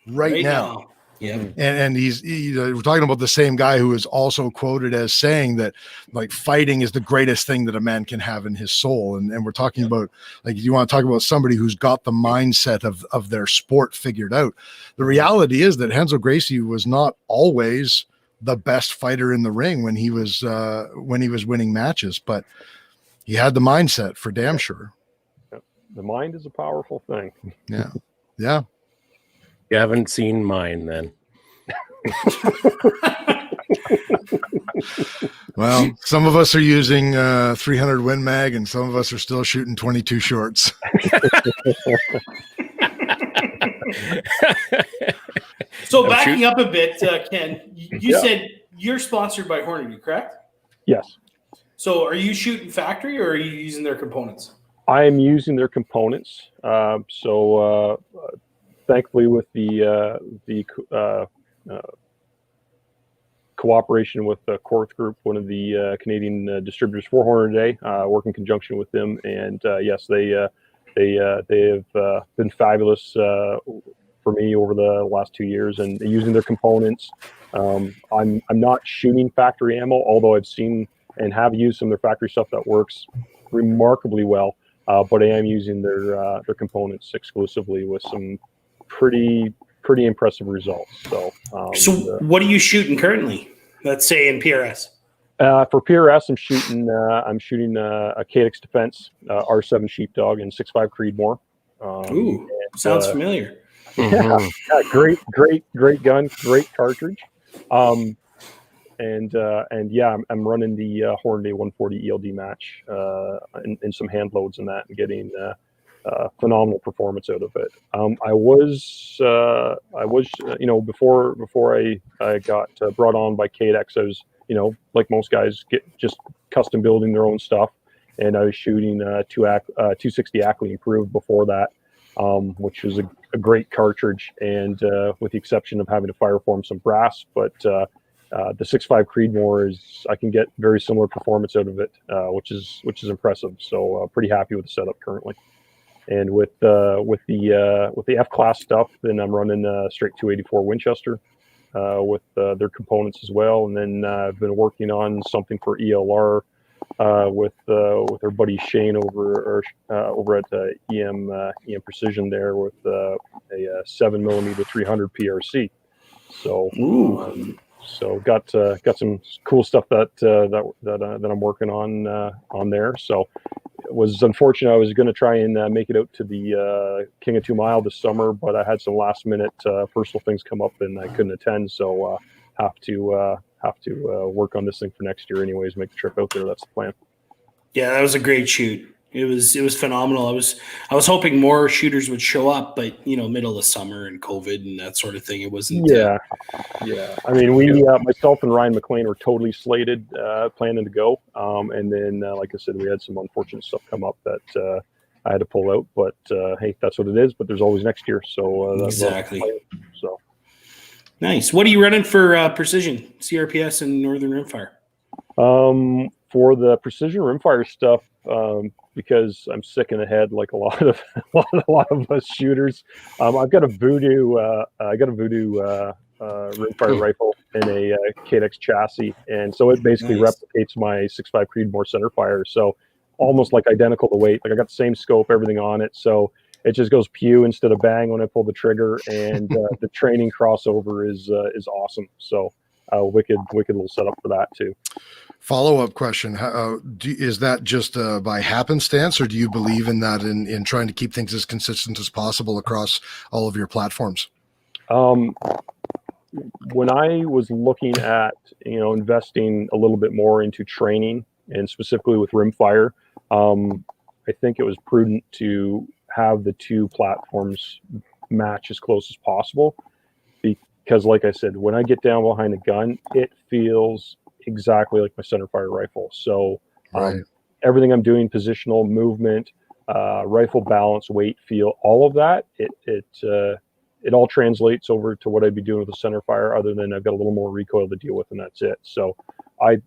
right now. Yeah. And we're talking about the same guy who is also quoted as saying that like fighting is the greatest thing that a man can have in his soul. And we're talking about, like, you want to talk about somebody who's got the mindset of their sport figured out. The reality is that Renzo Gracie was not always the best fighter in the ring when he was winning matches, but he had the mindset for damn sure. The mind is a powerful thing. Yeah. Yeah. You haven't seen mine then. Well, some of us are using 300 Win Mag, and some of us are still shooting 22 shorts. So backing up a bit, Ken, you said you're sponsored by Horny, correct? Yes. So are you shooting factory, or are you using their components? I am using their components. Thankfully, with the cooperation with the Korth Group, one of the Canadian distributors for Horny today, work in conjunction with them, and yes, they have been fabulous for me over the last 2 years, and using their components. I'm not shooting factory ammo, although I've seen and have used some of their factory stuff that works remarkably well. But I am using their components exclusively with some pretty impressive results. So what are you shooting currently? Let's say in PRS. For PRS, I'm shooting a Cadex Defense R7 Sheepdog and 6.5 Creedmoor. Sounds familiar. Yeah, great gun, great cartridge. And I'm running the Horny 140 ELD match and some hand loads in that, and getting phenomenal performance out of it. I was before I got brought on by Cadex, I was like most guys, just custom building their own stuff, and I was shooting 260 Ackley improved before that, which was a great cartridge, and with the exception of having to fireform some brass, but the 6.5 Creedmoor is, I can get very similar performance out of it, which is impressive. So pretty happy with the setup currently. And with the F class stuff, then I'm running straight 284 Winchester with their components as well. And then I've been working on something for ELR with our buddy Shane over at EM Precision there with a 7mm 300 PRC. So. So got some cool stuff that I'm working on there. So it was unfortunate. I was going to try and make it out to the King of 2 Mile this summer, but I had some last minute personal things come up and I couldn't attend. So have to work on this thing for next year, anyways. Make the trip out there. That's the plan. Yeah, that was a great shoot. It was phenomenal. I was hoping more shooters would show up, but middle of summer and COVID and that sort of thing, it wasn't. Yeah. I mean, we myself and Ryan McLean were totally slated, planning to go, and then like I said, we had some unfortunate stuff come up that I had to pull out. But hey, that's what it is. But there's always next year. So exactly. So nice. What are you running for precision CRPS and Northern Rimfire? For the precision rimfire stuff, because I'm sick in the head like a lot of us shooters. I've got a Voodoo rimfire rifle and a KX chassis, and so it basically replicates my 6.5 Creedmoor Centerfire. So almost like identical to weight. Like I got the same scope, everything on it. So it just goes pew instead of bang when I pull the trigger, and the training crossover is awesome. So wicked little setup for that too. Follow-up question. Is that just by happenstance, or do you believe in that in trying to keep things as consistent as possible across all of your platforms? When I was looking at, investing a little bit more into training and specifically with Rimfire, I think it was prudent to have the two platforms match as close as possible, because like I said, when I get down behind a gun, it feels exactly like my Centerfire rifle. So everything I'm doing, positional movement, rifle balance, weight, feel, all of that, it all translates over to what I'd be doing with the Centerfire, other than I've got a little more recoil to deal with, and that's it. So I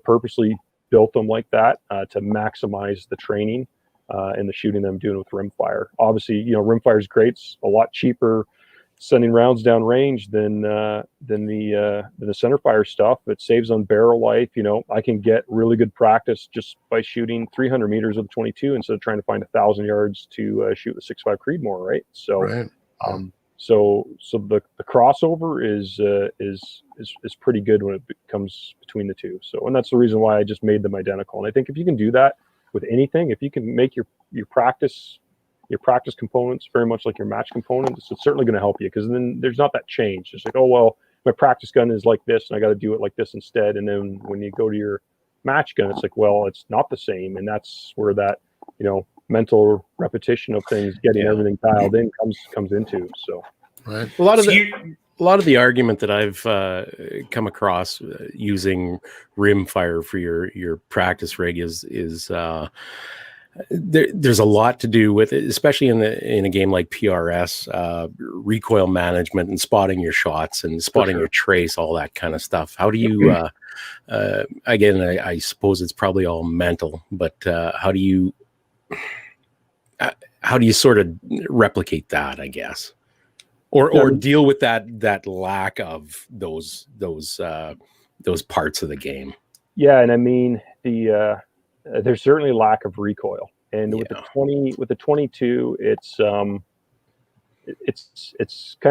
purposely built them like that to maximize the training and the shooting that I'm doing with Rimfire. Obviously, Rimfire is great. It's a lot cheaper sending rounds down range than the Centerfire stuff. It saves on barrel life. I can get really good practice just by shooting 300 meters with a 22 instead of trying to find 1,000 yards to shoot the 6.5 Creedmoor, right? So, so the crossover is pretty good when it comes between the two. So, and that's the reason why I just made them identical. And I think if you can do that with anything, if you can make your practice components very much like your match components, it's certainly going to help you, because then there's not that change. It's like, oh, well, my practice gun is like this and I got to do it like this instead. And then when you go to your match gun, it's like, well, it's not the same. And that's where that, mental repetition of things, getting everything dialed in comes into. So right. A lot of the argument that I've come across using Rimfire for your practice rig is there's a lot to do with it, especially in a game like PRS, recoil management and spotting your shots and spotting your trace, all that kind of stuff. How do you, again, I suppose it's probably all mental, but how do you sort of replicate that, I guess, or deal with that lack of those parts of the game? Yeah, and I mean there's certainly lack of recoil, and with the 22, it's kind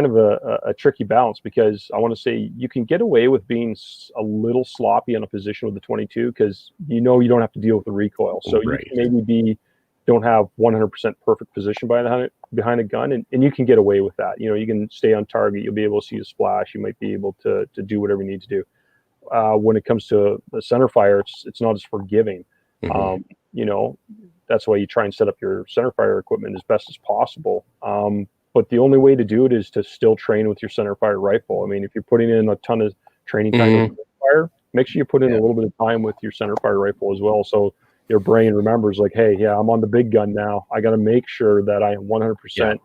of a tricky balance, because I want to say you can get away with being a little sloppy on a position with the 22 because you don't have to deal with the recoil, so you can maybe don't have 100% perfect position behind a gun, and you can get away with that. You can stay on target, you'll be able to see a splash, you might be able to do whatever you need to do. When it comes to the Centerfire, it's not as forgiving. That's why you try and set up your Centerfire equipment as best as possible. But the only way to do it is to still train with your Centerfire rifle. I mean, if you're putting in a ton of training time with Centerfire, make sure you put in a little bit of time with your Centerfire rifle as well. So your brain remembers like, hey, yeah, I'm on the big gun now. I got to make sure that I am 100%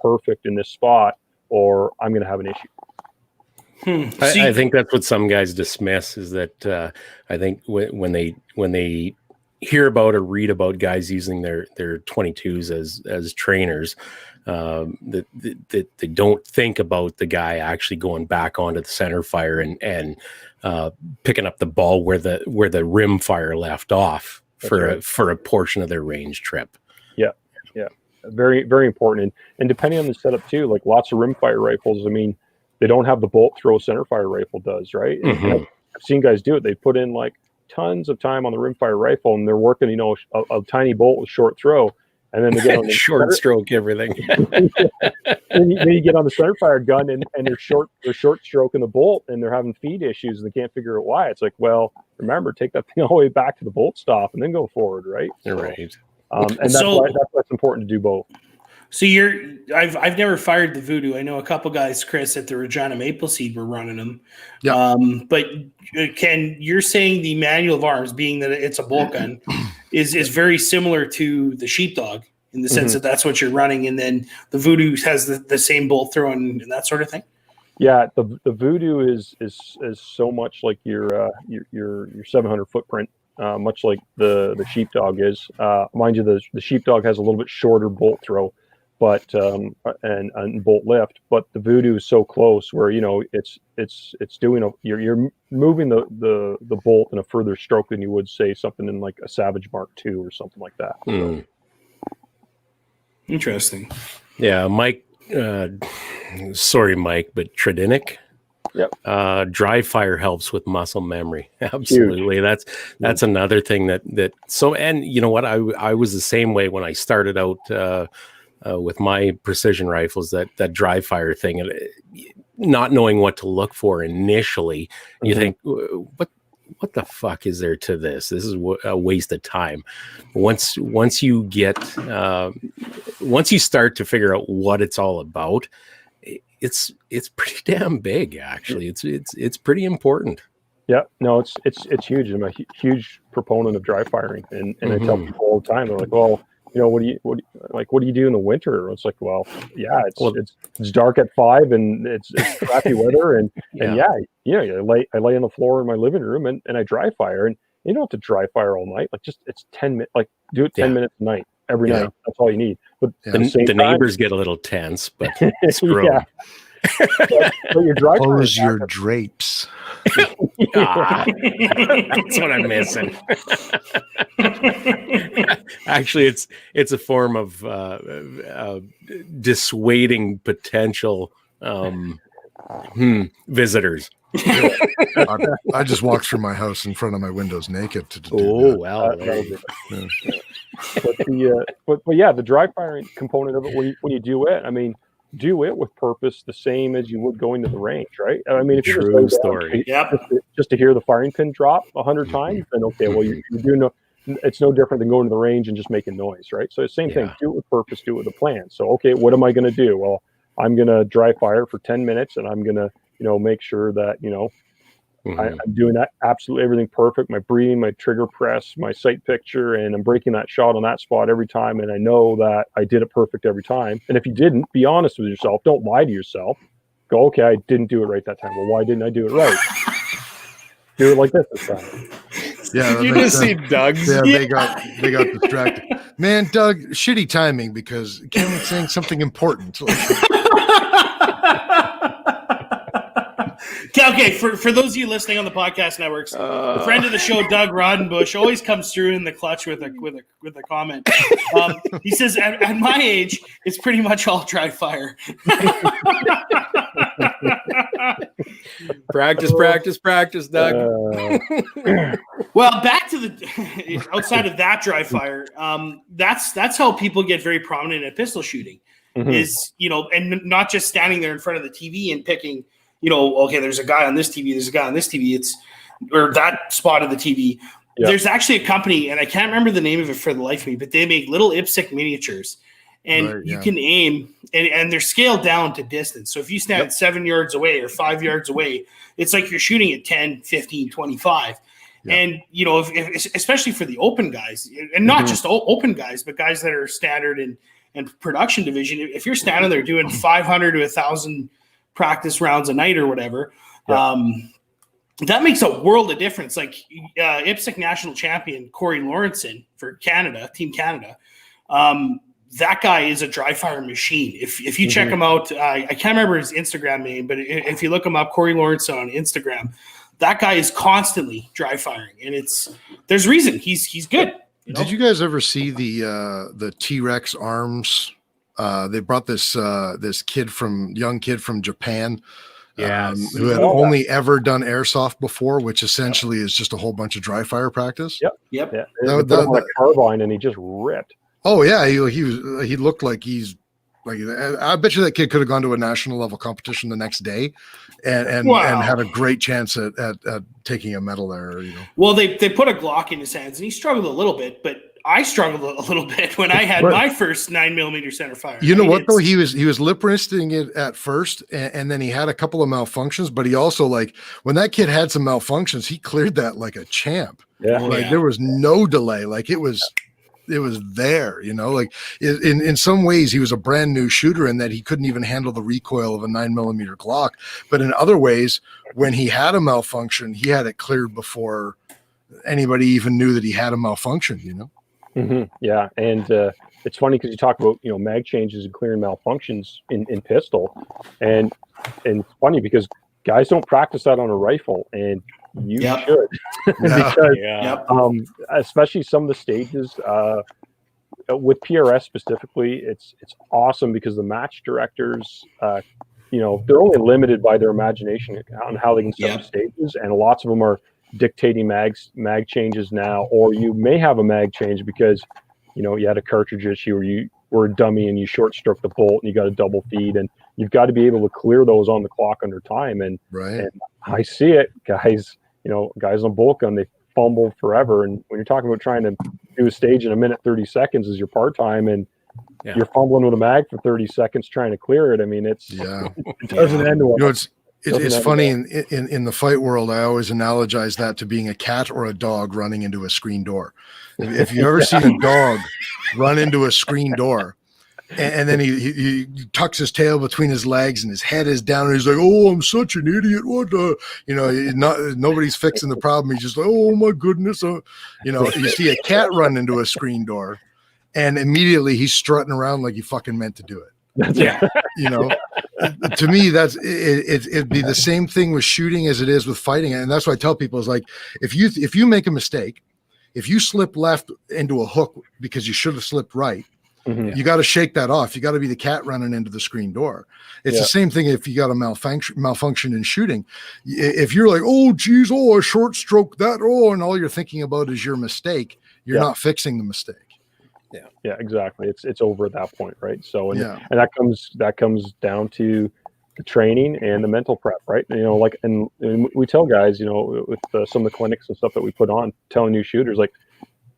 perfect in this spot, or I'm going to have an issue. I think that's what some guys dismiss, is that I think when they hear about or read about guys using their 22s as trainers, that they don't think about the guy actually going back onto the Centerfire and picking up the ball where the Rimfire left off for a portion of their range trip. Yeah. Very, very important. And depending on the setup too, like lots of Rimfire rifles, I mean, they don't have the bolt throw Centerfire rifle does, right? Mm-hmm. I've seen guys do it. They put in like tons of time on the Rimfire rifle, and they're working, a tiny bolt with short throw, and then they get on the short stroke everything. then you get on the Centerfire gun, and they're short stroking the bolt, and they're having feed issues, and they can't figure out why. It's like, well, remember, take that thing all the way back to the bolt stop, and then go forward, right? You're right. And that's why it's important to do both. So I've never fired the Voodoo. I know a couple guys, Chris, at the Regina Maple Seed were running them. Yeah. But Ken, you're saying the manual of arms, being that it's a bolt gun, is very similar to the Sheepdog in the sense that that's what you're running, and then the Voodoo has the same bolt throw and that sort of thing. Yeah, the Voodoo is so much like your 700 footprint. Much like the Sheepdog is. Mind you, the Sheepdog has a little bit shorter bolt throw, but and bolt lift, but the Voodoo is so close where it's doing you're moving the bolt in a further stroke than you would say something in like a Savage Mark II or something like that. Interesting. Yeah, Mike. Sorry, Mike, but Tridinic. Yep. Dry fire helps with muscle memory. Absolutely. Huge. That's another thing that so, and you know what, I was the same way when I started out with my precision rifles, that dry fire thing, and not knowing what to look for initially, you think, what the fuck is there to this? This is a waste of time. Once you get once you start to figure out what it's all about, it's pretty damn big, actually. It's pretty important. Yeah, no, it's huge. I'm a huge proponent of dry firing, and I tell people all the time, they're like, well, what do you do in the winter? It's like, well, yeah, it's dark at 5 and it's crappy weather, and I lay on the floor in my living room and I dry fire, and you don't have to dry fire all night. Like it's 10 minutes, like do it 10 minutes a night. Every night, that's all you need. But the neighbors get a little tense, but screw them. But your dry fire close your drapes. That's what I'm missing. Actually, it's a form of dissuading potential visitors. I just walked through my house in front of my windows naked to do that. Well. But yeah, the dry firing component of it, when you do it, I mean, do it with purpose, the same as you would going to the range, right? I mean, if true story, just to hear the firing pin drop 100 times, then okay, well, you do know it's no different than going to the range and just making noise, right? So the same thing, do it with purpose, do it with a plan. So okay, what am I going to do? Well, I'm going to dry fire for 10 minutes, and I'm going to make sure that I'm doing that absolutely everything perfect. My breathing, my trigger press, my sight picture, and I'm breaking that shot on that spot every time. And I know that I did it perfect every time. And if you didn't, be honest with yourself. Don't lie to yourself. Go, okay, I didn't do it right that time. Well, why didn't I do it right? Do it like this time. Yeah, did you just see Doug's? Yeah, they got distracted. Man, Doug, shitty timing because Ken was saying something important. Okay, for those of you listening on the podcast networks, a friend of the show, Doug Rodenbush, always comes through in the clutch with a comment. He says, "At my age, it's pretty much all dry fire." Practice, Doug. Well, back to the outside of that dry fire. That's how people get very prominent at pistol shooting. Is and not just standing there in front of the TV and picking. Okay, there's a guy on this TV, there's a guy on this TV, or that spot of the TV. Yep. There's actually a company, and I can't remember the name of it for the life of me, but they make little IPSC miniatures. And you can aim, and they're scaled down to distance. So if you stand 7 yards away or 5 yards away, it's like you're shooting at 10, 15, 25. Yeah. And, you know, if especially for the open guys, and not just open guys, but guys that are standard and production division, if you're standing there doing 500 to 1,000 practice rounds a night or whatever, that makes a world of difference. Like IPSC national champion Corey Lawrenson for Canada, Team Canada, that guy is a dry fire machine. If you check him out, I can't remember his Instagram name, but if you look him up, Corey Lawrence on Instagram, that guy is constantly dry firing, and there's reason he's good. You know? Did you guys ever see the T-Rex arms? They brought this young kid from Japan, who had only ever done airsoft before, which essentially is just a whole bunch of dry fire practice. Yep. Yeah. They put him on a carbine, and he just ripped. Oh yeah, he looked like he's. Like, I bet you that kid could have gone to a national level competition the next day, and had a great chance at taking a medal there. You know. Well, they put a Glock in his hands, and he struggled a little bit, but I struggled a little bit when I had my first 9mm Centerfire. You know what though? He was lip wristing it at first, and then he had a couple of malfunctions. But he also, like, when that kid had some malfunctions, he cleared that like a champ. Yeah, like there was no delay. Like it was there, you know, like in some ways he was a brand new shooter in that he couldn't even handle the recoil of a 9mm Glock. But in other ways, when he had a malfunction, he had it cleared before anybody even knew that he had a malfunction, you know? Yeah. And it's funny because you talk about, you know, mag changes and clearing malfunctions in pistol. And it's funny because guys don't practice that on a rifle, and you should. Because, especially some of the stages with PRS specifically, it's awesome because the match directors, you know, they're only limited by their imagination on how they can set up stages, and lots of them are dictating mag changes now, or you may have a mag change because, you know, you had a cartridge issue, or you were a dummy and you short stroke the bolt and you got a double feed, and you've got to be able to clear those on the clock under time. And I see it, guys. You know, guys on bulk gun, they fumble forever. And when you're talking about trying to do a stage in a minute 30 seconds is your part time, and you're fumbling with a mag for 30 seconds trying to clear it. I mean, it doesn't end well. You know, it's funny in the fight world. I always analogize that to being a cat or a dog running into a screen door. If you've ever seen a dog run into a screen door, and then he tucks his tail between his legs and his head is down, and he's like, "Oh, I'm such an idiot! What the?" You know, nobody's fixing the problem. He's just like, "Oh my goodness!" You know, you see a cat run into a screen door, and immediately he's strutting around like he fucking meant to do it. You know, to me, it'd be the same thing with shooting as it is with fighting, and that's what I tell people is like, if you make a mistake, if you slip left into a hook because you should have slipped right. You got to shake that off. You got to be the cat running into the screen door. It's the same thing if you got a malfunction in shooting. If you're like, "Oh, geez, I short stroke that," and all you're thinking about is your mistake, you're not fixing the mistake. Yeah, exactly. It's over at that point, right? So, and that comes down to the training and the mental prep, right? You know, like, and we tell guys, you know, with some of the clinics and stuff that we put on, telling new shooters, like,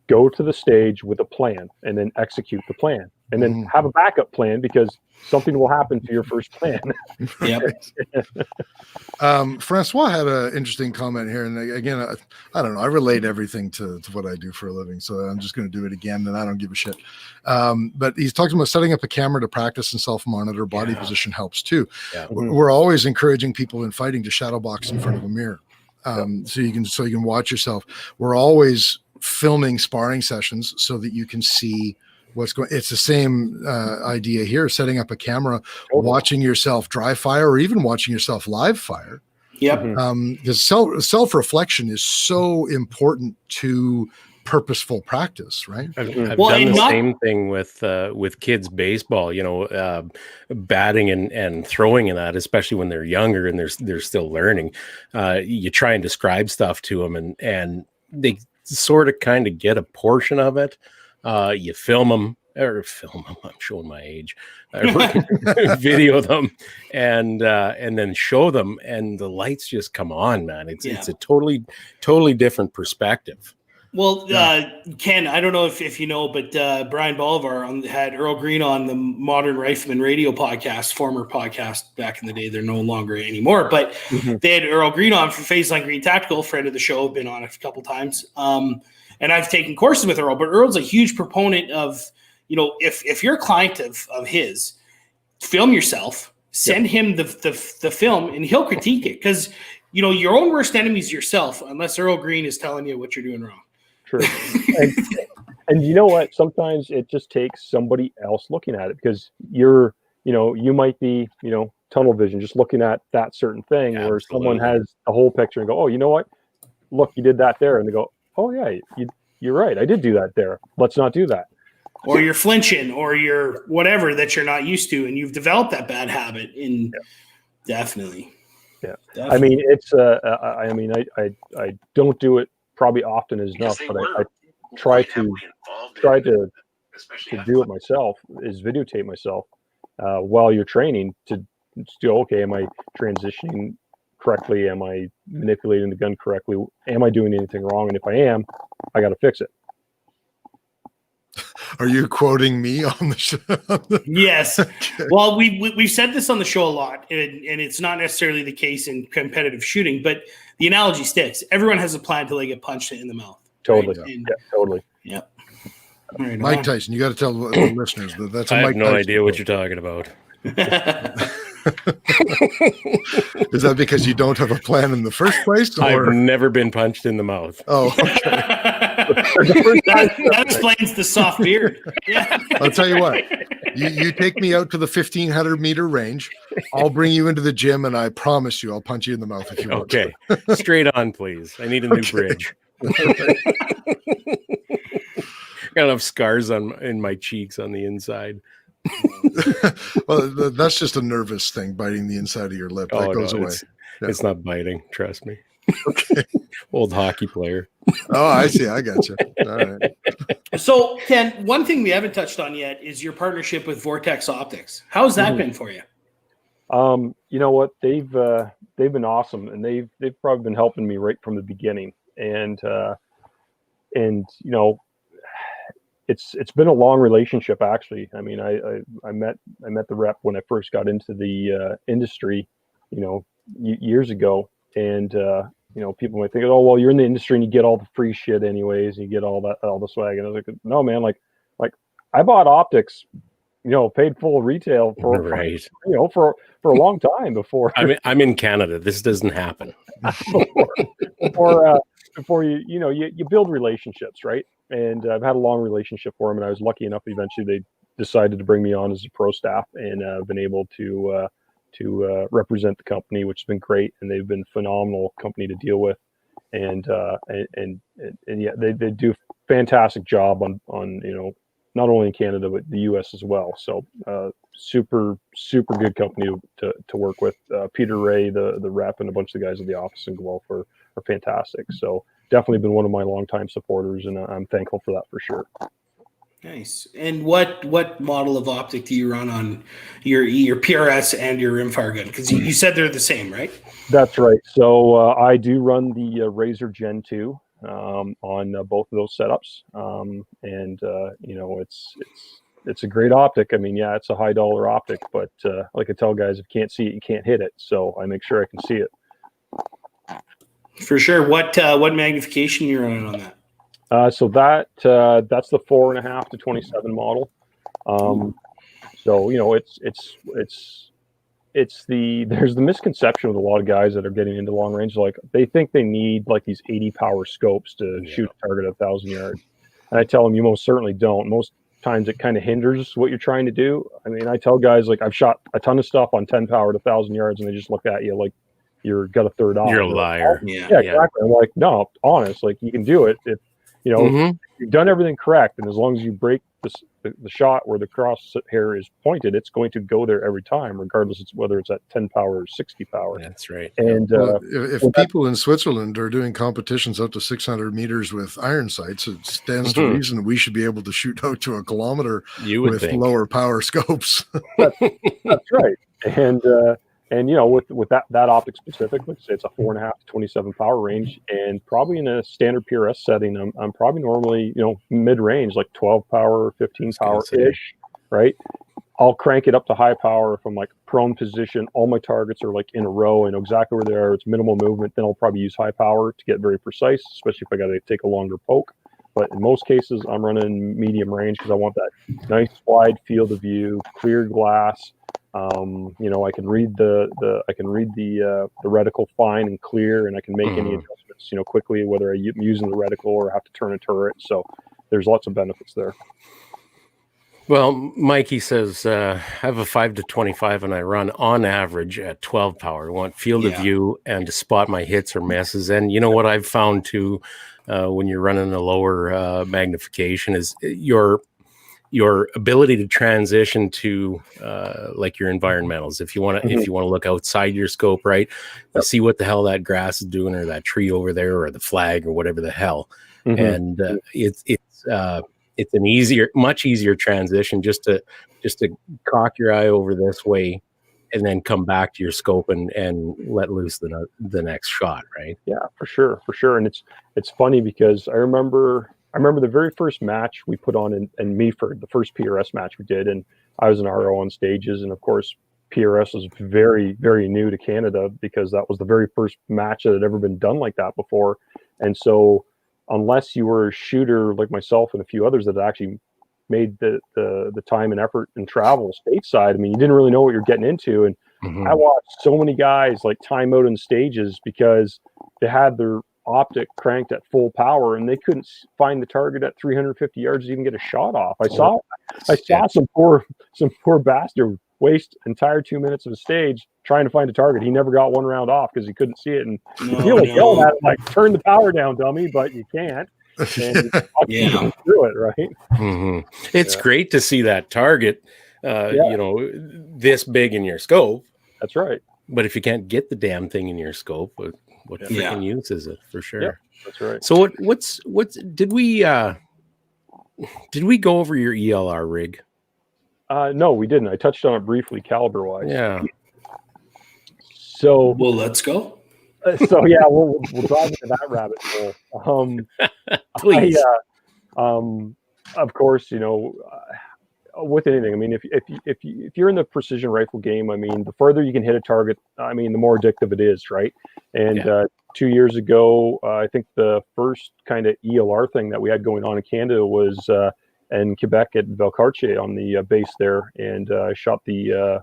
go to the stage with a plan and then execute the plan, and then have a backup plan because something will happen to your first plan. Francois had an interesting comment here. And again, I don't know. I relate everything to what I do for a living. So I'm just going to do it again, and I don't give a shit. But he's talking about setting up a camera to practice and self-monitor. Body position helps too. We're always encouraging people in fighting to shadow box in front of a mirror. So you can watch yourself. We're always filming sparring sessions so that you can see what's going. It's the same idea here, setting up a camera, watching yourself dry fire, or even watching yourself live fire. Because self-reflection is so important to purposeful practice, right? I've done the same thing with kids baseball, you know, batting and throwing in that, especially when they're younger and they're still learning. You try and describe stuff to them, and they sort of kind of get a portion of it. You film them. I'm showing my age. Video them and then show them, and the lights just come on, man. It's a totally different perspective. Well, Ken, I don't know if you know, but Brian Bolivar had Earl Green on the Modern Rifleman Radio podcast, former podcast back in the day. They're no longer anymore, but they had Earl Green on from Phase Line Green Tactical, friend of the show, been on a couple times. And I've taken courses with Earl, but Earl's a huge proponent of, if you're a client of his, film yourself, send him the film, and he'll critique it, because your own worst enemy is yourself, unless Earl Green is telling you what you're doing wrong. True. And you know what? Sometimes it just takes somebody else looking at it, because you might be, tunnel vision, just looking at that certain thing, where someone has the whole picture and go, oh, you know what? Look, you did that there. And they go, oh yeah, you're right. I did do that there. Let's not do that. Or you're flinching, or you're whatever that you're not used to, and you've developed that bad habit. Definitely. Yeah. Definitely. I mean, it's I don't do it probably often enough, but I try to do it myself, is videotape myself while you're training to do, okay, am I transitioning correctly? Am I manipulating the gun correctly? Am I doing anything wrong? And if I am, I got to fix it. Are you quoting me on the show? Yes. Okay. Well, we've said this on the show a lot, and it's not necessarily the case in competitive shooting, but the analogy sticks. Everyone has a plan till they get punched in the mouth. Totally. Right? Yeah, totally. Yeah. Right, Mike Tyson, you got to tell the listeners that that's a I Mike have no Tyson idea what you're talking about. Is that because you don't have a plan in the first place? Or? I've never been punched in the mouth. Oh, okay. that explains the soft beard. Yeah. I'll tell you what. You take me out to the 1,500 meter range. I'll bring you into the gym, and I promise you, I'll punch you in the mouth if you want. Okay, straight on, please. I need a new bridge. Got enough scars in my cheeks on the inside. Well, that's just a nervous thing, biting the inside of your lip. That goes away. It's not biting. Trust me. Okay. Old hockey player. Oh, I see. I got you. All right. So, Ken, one thing we haven't touched on yet is your partnership with Vortex Optics. How's that been for you? You know what? They've been awesome, and they've probably been helping me right from the beginning. And it's been a long relationship, actually. I mean, I met the rep when I first got into the industry, years ago, and people might think, oh, well, you're in the industry and you get all the free shit anyways, and you get all the swag. And I was like, no, man, like I bought optics, paid full retail for a long time before. I'm in Canada. This doesn't happen. before you build relationships, right? And I've had a long relationship for them, and I was lucky enough eventually they decided to bring me on as a pro staff, and I've been able to represent the company, which has been great, and they've been a phenomenal company to deal with, and yeah, they do a fantastic job on not only in Canada but the US as well. So super good company to work with. Peter Ray, the rep, and a bunch of the guys at the office in Guelph are fantastic. So definitely been one of my longtime supporters, and I'm thankful for that for sure. Nice. And what model of optic do you run on your PRS and your Rimfire gun? Because you said they're the same, right? That's right. So I do run the Razor Gen 2 on both of those setups, and it's a great optic. I mean, yeah, it's a high dollar optic, but like I tell guys, if you can't see it, you can't hit it. So I make sure I can see it. For sure. What magnification you're running on that? So that's the 4.5 to 27 model. So there's the misconception with a lot of guys that are getting into long range, like they think they need like these 80 power scopes to shoot a target at 1,000 yards, and I tell them you most certainly don't. Most times it kind of hinders what you're trying to do. I mean, I tell guys, like, I've shot a ton of stuff on 10 power to 1,000 yards, and they just look at you like you're got a third off. You're a liar. Yeah, exactly. I'm like, no, honest, like you can do it if you've done everything correct, and as long as you break the shot where the crosshair is pointed, it's going to go there every time, regardless of whether it's at 10 power or 60 power. That's right. And if people in Switzerland are doing competitions up to 600 meters with iron sights, it stands to reason we should be able to shoot out to a kilometer with lower power scopes. That's right. And And you know, with that optic specific, like say it's a 4.5 to 27 power range, and probably in a standard PRS setting, I'm probably normally, you know, mid range, like 12 power, 15 power ish, right? I'll crank it up to high power if I'm like prone position. All my targets are like in a row. I know exactly where they are. It's minimal movement. Then I'll probably use high power to get very precise, especially if I got to take a longer poke. But in most cases, I'm running medium range because I want that nice wide field of view, clear glass. You know, I can read the reticle fine and clear, and I can make any adjustments, you know, quickly, whether I'm using the reticle or have to turn a turret. So there's lots of benefits there. Well, Mikey says, I have a 5 to 25 and I run on average at 12 power. I want field of view and to spot my hits or misses. And you know what I've found too, when you're running a lower magnification is your ability to transition to like your environmentals. If you want to, if you want to look outside your scope, right, you see what the hell that grass is doing, or that tree over there, or the flag, or whatever the hell, and it's an much easier transition just to cock your eye over this way, and then come back to your scope and let loose the next shot, right? Yeah, for sure. And it's funny because I remember the very first match we put on in Meaford, the first PRS match we did, and I was an RO on stages, and of course PRS was very, very new to Canada because that was the very first match that had ever been done like that before. And so unless you were a shooter like myself and a few others that actually made the time and effort and travel stateside, I mean, you didn't really know what you're getting into. And I watched so many guys like time out in stages because they had their optic cranked at full power and they couldn't find the target at 350 yards to even get a shot off. I saw some poor bastard waste entire 2 minutes of a stage trying to find a target. He never got one round off because he couldn't see it. And you're like yelling at him like, turn the power down, dummy, but you can't. And you through it, right? It's great to see that target, you know, this big in your scope. That's right. But if you can't get the damn thing in your scope, what freaking use is it? For sure. Yeah, that's right. So what's did we go over your ELR rig? No, we didn't. I touched on it briefly, caliber wise. Yeah. So well, let's go. So yeah, we'll dive into that rabbit hole. Please. Of course, you know, with anything, I mean, if you're in the precision rifle game, I mean, the further you can hit a target, I mean, the more addictive it is, right? And 2 years ago, I think the first kind of ELR thing that we had going on in Canada was in Quebec at Valcartier on the base there, and I shot it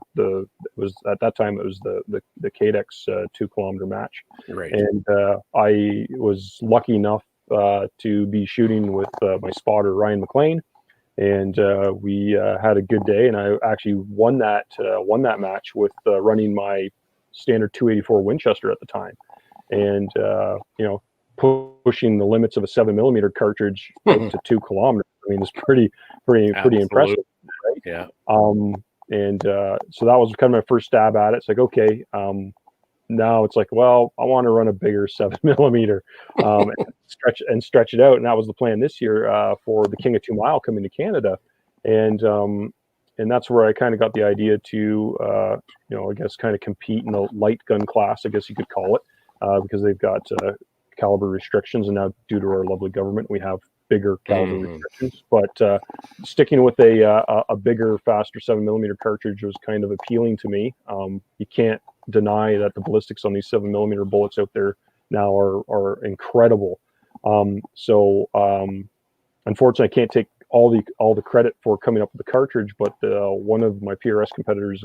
was at that time it was the Cadex 2 kilometer match, right? And I was lucky enough to be shooting with my spotter Ryan McLean, and we had a good day, and I actually won that match with running my standard 284 Winchester at the time, and you know, pushing the limits of a 7mm cartridge out to 2 kilometers. I mean, it's pretty impressive, right? Yeah. And so that was kind of my first stab at it. It's like, okay, now it's like, well, I want to run a bigger 7mm, and stretch it out. And that was the plan this year for the King of 2 Mile coming to Canada, and that's where I kind of got the idea to, you know, I guess kind of compete in the light gun class, I guess you could call it, because they've got caliber restrictions, and now due to our lovely government, we have bigger caliber restrictions. But sticking with a bigger, faster 7mm cartridge was kind of appealing to me. You can't deny that the ballistics on these 7mm bullets out there now are incredible. So unfortunately, I can't take all the credit for coming up with the cartridge, but one of my PRS competitors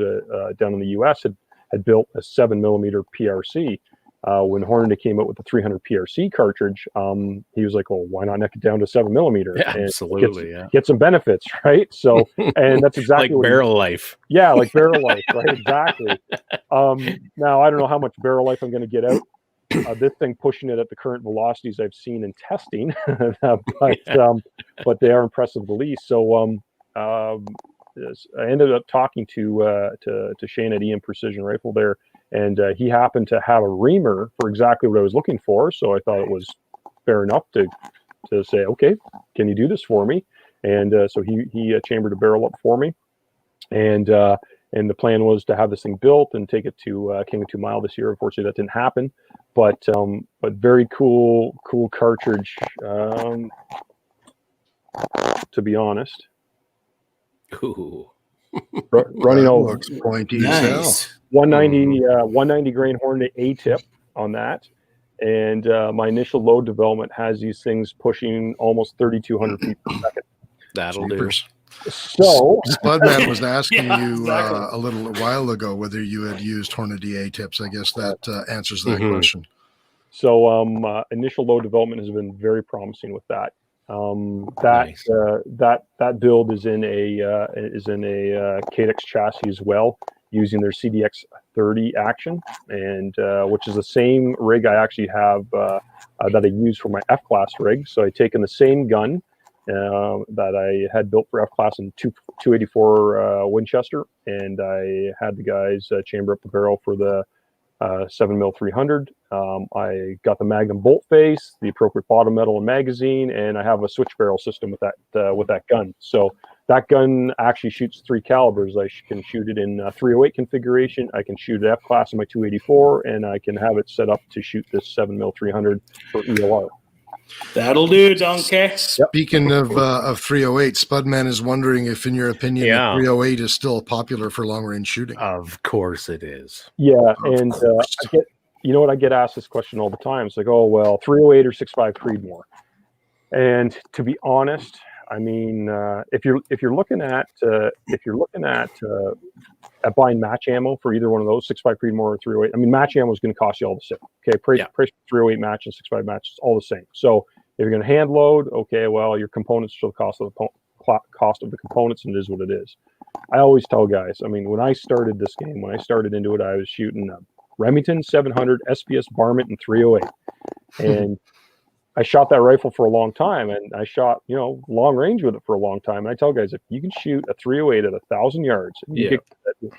down in the US had built a 7mm PRC. When Horny came out with the 300 PRC cartridge, he was like, well, why not neck it down to 7mm? Yeah, absolutely. Get some benefits, right? So, and that's exactly like barrel life. Yeah, like barrel life, right? Exactly. Now, I don't know how much barrel life I'm going to get out. This thing pushing it at the current velocities I've seen in testing, but they are impressive to least. So I ended up talking to Shane at EM Precision Rifle there, and he happened to have a reamer for exactly what I was looking for. So I thought it was fair enough to say, okay, can you do this for me? And so he chambered a barrel up for me, and And the plan was to have this thing built and take it to King of 2 Mile this year. Unfortunately, that didn't happen. But very cool cartridge, to be honest. Ooh. Running That over looks pointy as hell. Nice. 190 grain Horny A tip on that. And my initial load development has these things pushing almost 3,200 feet per second. That'll Jeepers. do. So Spudman was asking Yeah, you exactly. a little while ago whether you had used Hornady A tips. I guess that answers that Mhm. question. So initial load development has been very promising with that. Nice. That build is in a Cadex chassis as well, using their CDX 30 action, and which is the same rig I actually have that I use for my F class rig. So I taken the same gun that I had built for F class in 284 Winchester, and I had the guys chamber up the barrel for the 7mm 300. I got the Magnum bolt face, the appropriate bottom metal and magazine, and I have a switch barrel system with that gun. So that gun actually shoots 3 calibers. I can shoot it in 308 configuration. I can shoot it F class in my 284, and I can have it set up to shoot this 7mm 300 for ELR. That'll do, Donkey. Speaking of 308, Spudman is wondering if, in your opinion, Yeah. the 308 is still popular for long range shooting. Of course it is. Yeah, Of and course. I get asked this question all the time. It's like, oh well, 308 or 6.5 Creedmoor. And to be honest, I mean, if you're looking at buying match ammo for either one of those, 6.5 Creedmoor or 308, I mean, match ammo is going to cost you all the same. Okay, price for 308 match and 6.5 match is all the same. So if you're going to hand load, okay, well, your components show the cost of the components, and it is what it is. I always tell guys, I mean, when I started this game, when I started into it, I was shooting a Remington 700, SPS Varmint, and 308, and I shot that rifle for a long time, and I shot, long range with it for a long time. And I tell guys, if you can shoot a 308 at 1,000 yards, and you get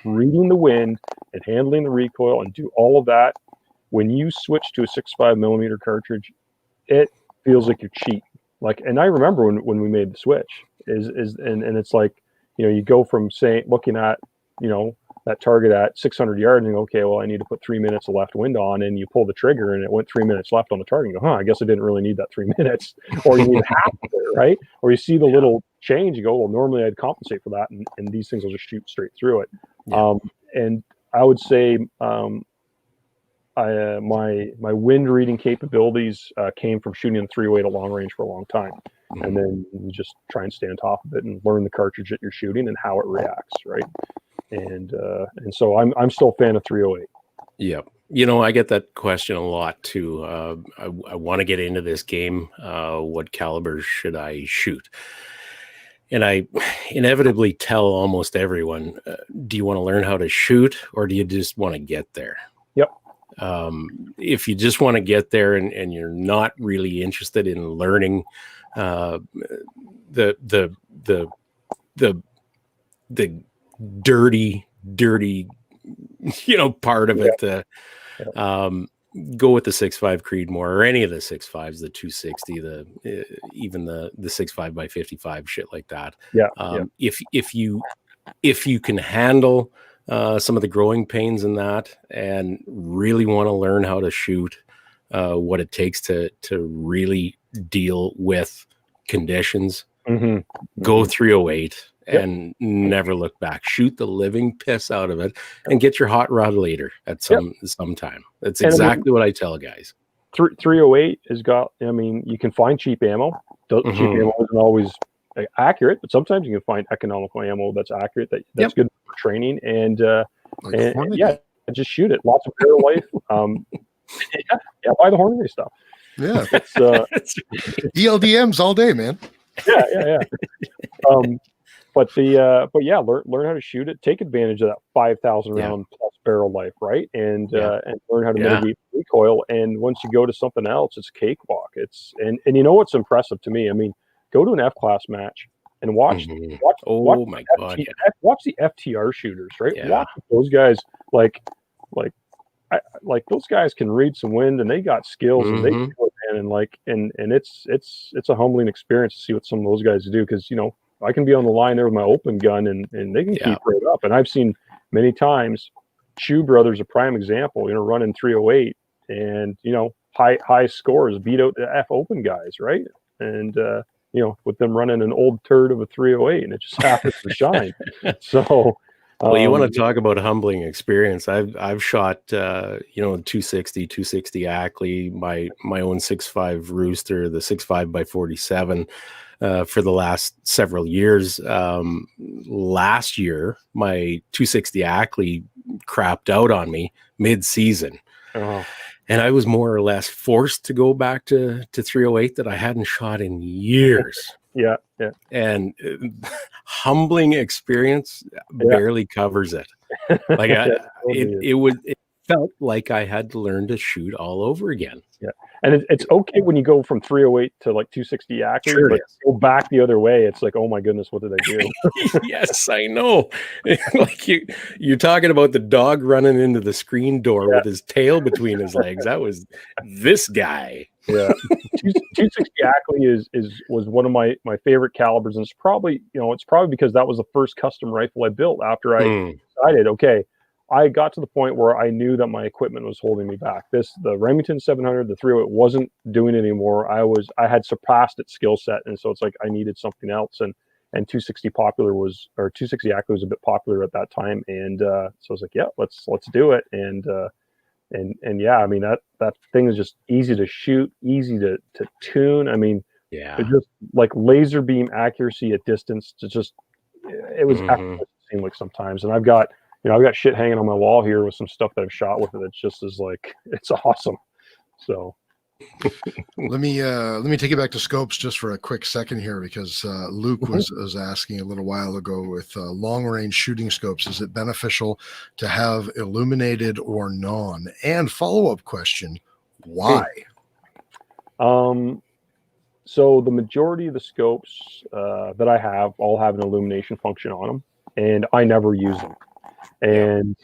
reading the wind and handling the recoil and do all of that, when you switch to a 6.5mm cartridge, it feels like you're cheating. Like, and I remember when we made the switch, and it's like, you go from looking at, that target at 600 yards and go, okay, well, I need to put 3 minutes of left wind on, and you pull the trigger and it went 3 minutes left on the target and go, I guess I didn't really need that 3 minutes, or you need half of it, right? Or you see the little change, you go, well, normally I'd compensate for that, and these things will just shoot straight through it. Yeah. And I would say my wind reading capabilities came from shooting the 308 at long range for a long time. And then you just try and stay on top of it and learn the cartridge that you're shooting and how it reacts, right? And so I'm still a fan of 308. Yep. I get that question a lot too. I want to get into this game. What calibers should I shoot? And I inevitably tell almost everyone, do you want to learn how to shoot, or do you just want to get there? Yep. If you just want to get there and you're not really interested in learning the dirty part of it, go with the 6.5 Creedmoor or any of the 6.5s, the 260, even the 6.5 by 55, shit like that. If you can handle some of the growing pains in that and really want to learn how to shoot, what it takes to really deal with conditions, go 308 and never look back. Shoot the living piss out of it and get your hot rod later at some time. That's exactly what I tell guys. 308 has got, you can find cheap ammo. Cheap ammo isn't always accurate, but sometimes you can find economical ammo that's accurate, that's good for training, and just shoot it. Lots of barrel life. Buy the Horny stuff. Yeah, it's ELDMs all day, man. Yeah. But learn how to shoot it. Take advantage of that 5,000 round plus barrel life, right? And learn how to mitigate recoil. And once you go to something else, it's a cakewalk. And you know what's impressive to me? I mean, go to an F class match and watch the FTR shooters, right? Yeah. Watch those guys like those guys can read some wind, and they got skills, and they can do it, man, and it's a humbling experience to see what some of those guys do, because I can be on the line there with my open gun, and they can keep right up. And I've seen many times, Shoe Brothers, a prime example, running 308 and, high scores beat out the F Open guys, right? And, with them running an old turd of a 308 and it just happens to shine. So, well, you want to talk about a humbling experience. I've shot, 260 Ackley, my own 6.5 Rooster, the 6.5 by 47, for the last several years. Last year, my 260 Ackley crapped out on me mid-season. Oh. And I was more or less forced to go back to 308 that I hadn't shot in years. Yeah. And humbling experience barely covers it. Like it felt like I had to learn to shoot all over again. Yeah. And it's okay when you go from 308 to like 260 Ackley, sure, but go back the other way. It's like, oh my goodness, what did I do? Yes, I know. Like you're talking about the dog running into the screen door with his tail between his legs. That was this guy. Yeah. 260 Ackley was one of my favorite calibers. And it's probably because that was the first custom rifle I built after I decided, okay, I got to the point where I knew that my equipment was holding me back. The Remington 700, the 308 wasn't doing it anymore. I had surpassed its skill set. And so it's like, I needed something else. And 260 Ackley was a bit popular at that time. And so I was like, yeah, let's do it. And yeah, I mean, that thing is just easy to shoot, easy to tune. I mean, it's just like laser beam accuracy at distance. It was effortless, it seemed like sometimes. And I've got shit hanging on my wall here with some stuff that I've shot with it. It's just it's awesome. So let me take it back to scopes just for a quick second here, because Luke was asking a little while ago with long range shooting scopes, is it beneficial to have illuminated or non? And follow-up question, why? So the majority of the scopes that I have all have an illumination function on them, and I never use them. And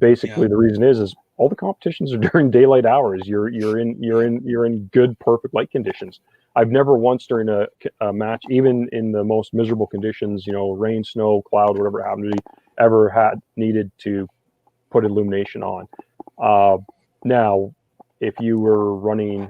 basically the reason is all the competitions are during daylight hours. You're in good, perfect light conditions. I've never once during a match, even in the most miserable conditions, rain, snow, cloud, whatever it happened to be, ever had needed to put illumination on. Now, if you were running,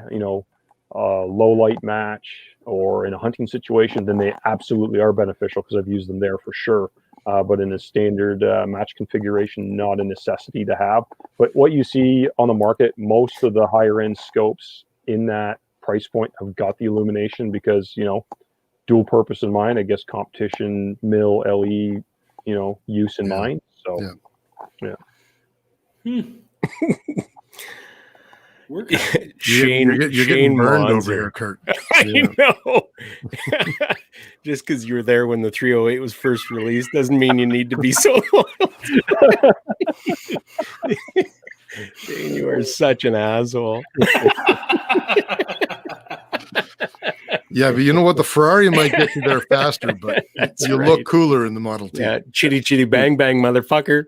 a low light match or in a hunting situation, then they absolutely are beneficial because I've used them there for sure. But in a standard match configuration, not a necessity to have. But what you see on the market, most of the higher end scopes in that price point have got the illumination because, dual purpose in mind, I guess competition, mil, LE, use in mind. So, yeah. You're getting burned over here, Kurt. I know. Just because you were there when the 308 was first released doesn't mean you need to be so loyal. Shane, you are such an asshole. Yeah, but you know what? The Ferrari might get you there faster, but you look cooler in the Model T. Yeah, chitty chitty bang bang, motherfucker.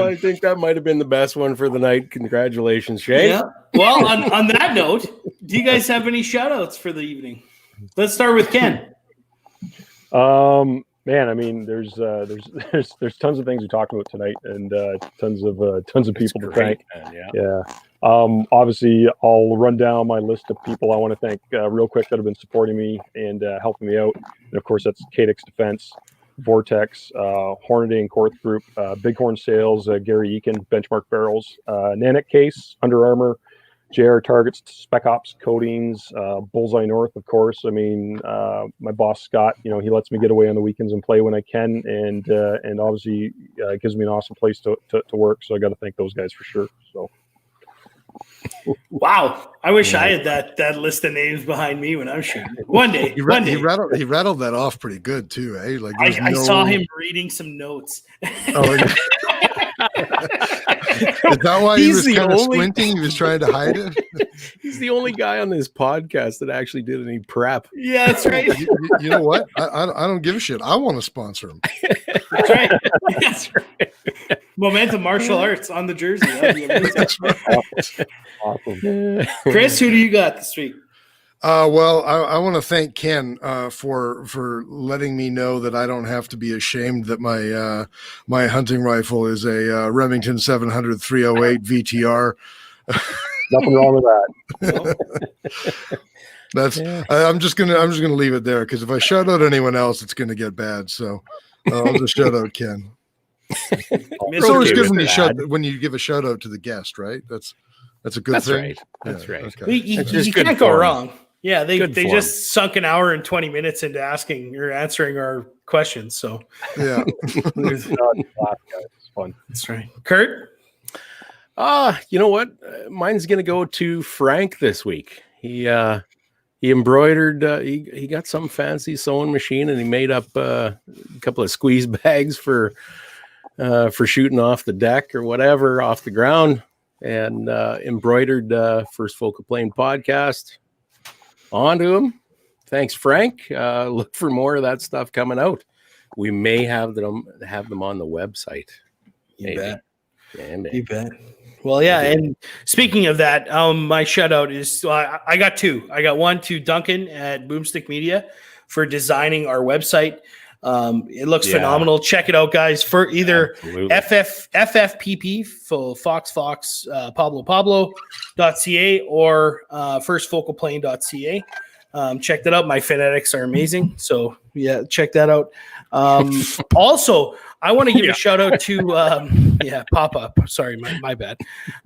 I think that might have been the best one for the night. Congratulations, Shane. Yeah. Well, on that note, do you guys have any shout outs for the evening? Let's start with Ken. Man, I mean, there's tons of things we talked about tonight, and tons of people to thank. Yeah. Obviously, I'll run down my list of people I want to thank real quick that have been supporting me and helping me out. And of course, that's Cadex Defense, Vortex, Horny and Korth Group, Bighorn Sales, Gary Eakin, Benchmark Barrels, Nanic Case, Under Armour, JR Targets, Spec Ops Coatings, Bullseye North, of course. I mean, my boss Scott, he lets me get away on the weekends and play when I can, and obviously gives me an awesome place to work. So I got to thank those guys for sure. So. Wow, I wish I had that list of names behind me when I'm shooting. One day, he rattled that off pretty good too, eh? Like I saw him reading some notes. Oh, yeah. Is that why he was kind of squinting? He was trying to hide it. He's the only guy on this podcast that actually did any prep. Yeah, that's right. You know what? I don't give a shit. I want to sponsor him. That's right. That's right. Momentum Martial Arts on the jersey. That'd be amazing. That's right. Awesome. Chris, who do you got this week? Well, I want to thank Ken for letting me know that I don't have to be ashamed that my hunting rifle is a Remington 700 308 VTR. Nothing wrong with that. That's I'm just gonna leave it there, because if I shout out anyone else, it's gonna get bad. So I'll just shout out Ken. It's always good when you give a shout out to the guest, right? That's a good thing. Right. That's right. Okay. You can't go wrong. Yeah, they just sunk an hour and 20 minutes into asking or answering our questions. So yeah, It's fun. that's right. Kurt? You know what? Mine's gonna go to Frank this week. He embroidered. He got some fancy sewing machine, and he made up a couple of squeeze bags for shooting off the deck or whatever off the ground, and embroidered First Focal Plane podcast onto him. Thanks, Frank. Look for more of that stuff coming out. We may have them on the website. You bet. Yeah, you bet. Well, yeah. And speaking of that, my shout out is I got two. I got one to Duncan at Boomstick Media for designing our website. It looks phenomenal. Check it out, guys. For either FFPP, Fox Pablo.ca or firstfocalplane.ca. Check that out. My phonetics are amazing. So yeah, check that out. Also, I want to give a shout out to pop-up. Sorry, my bad.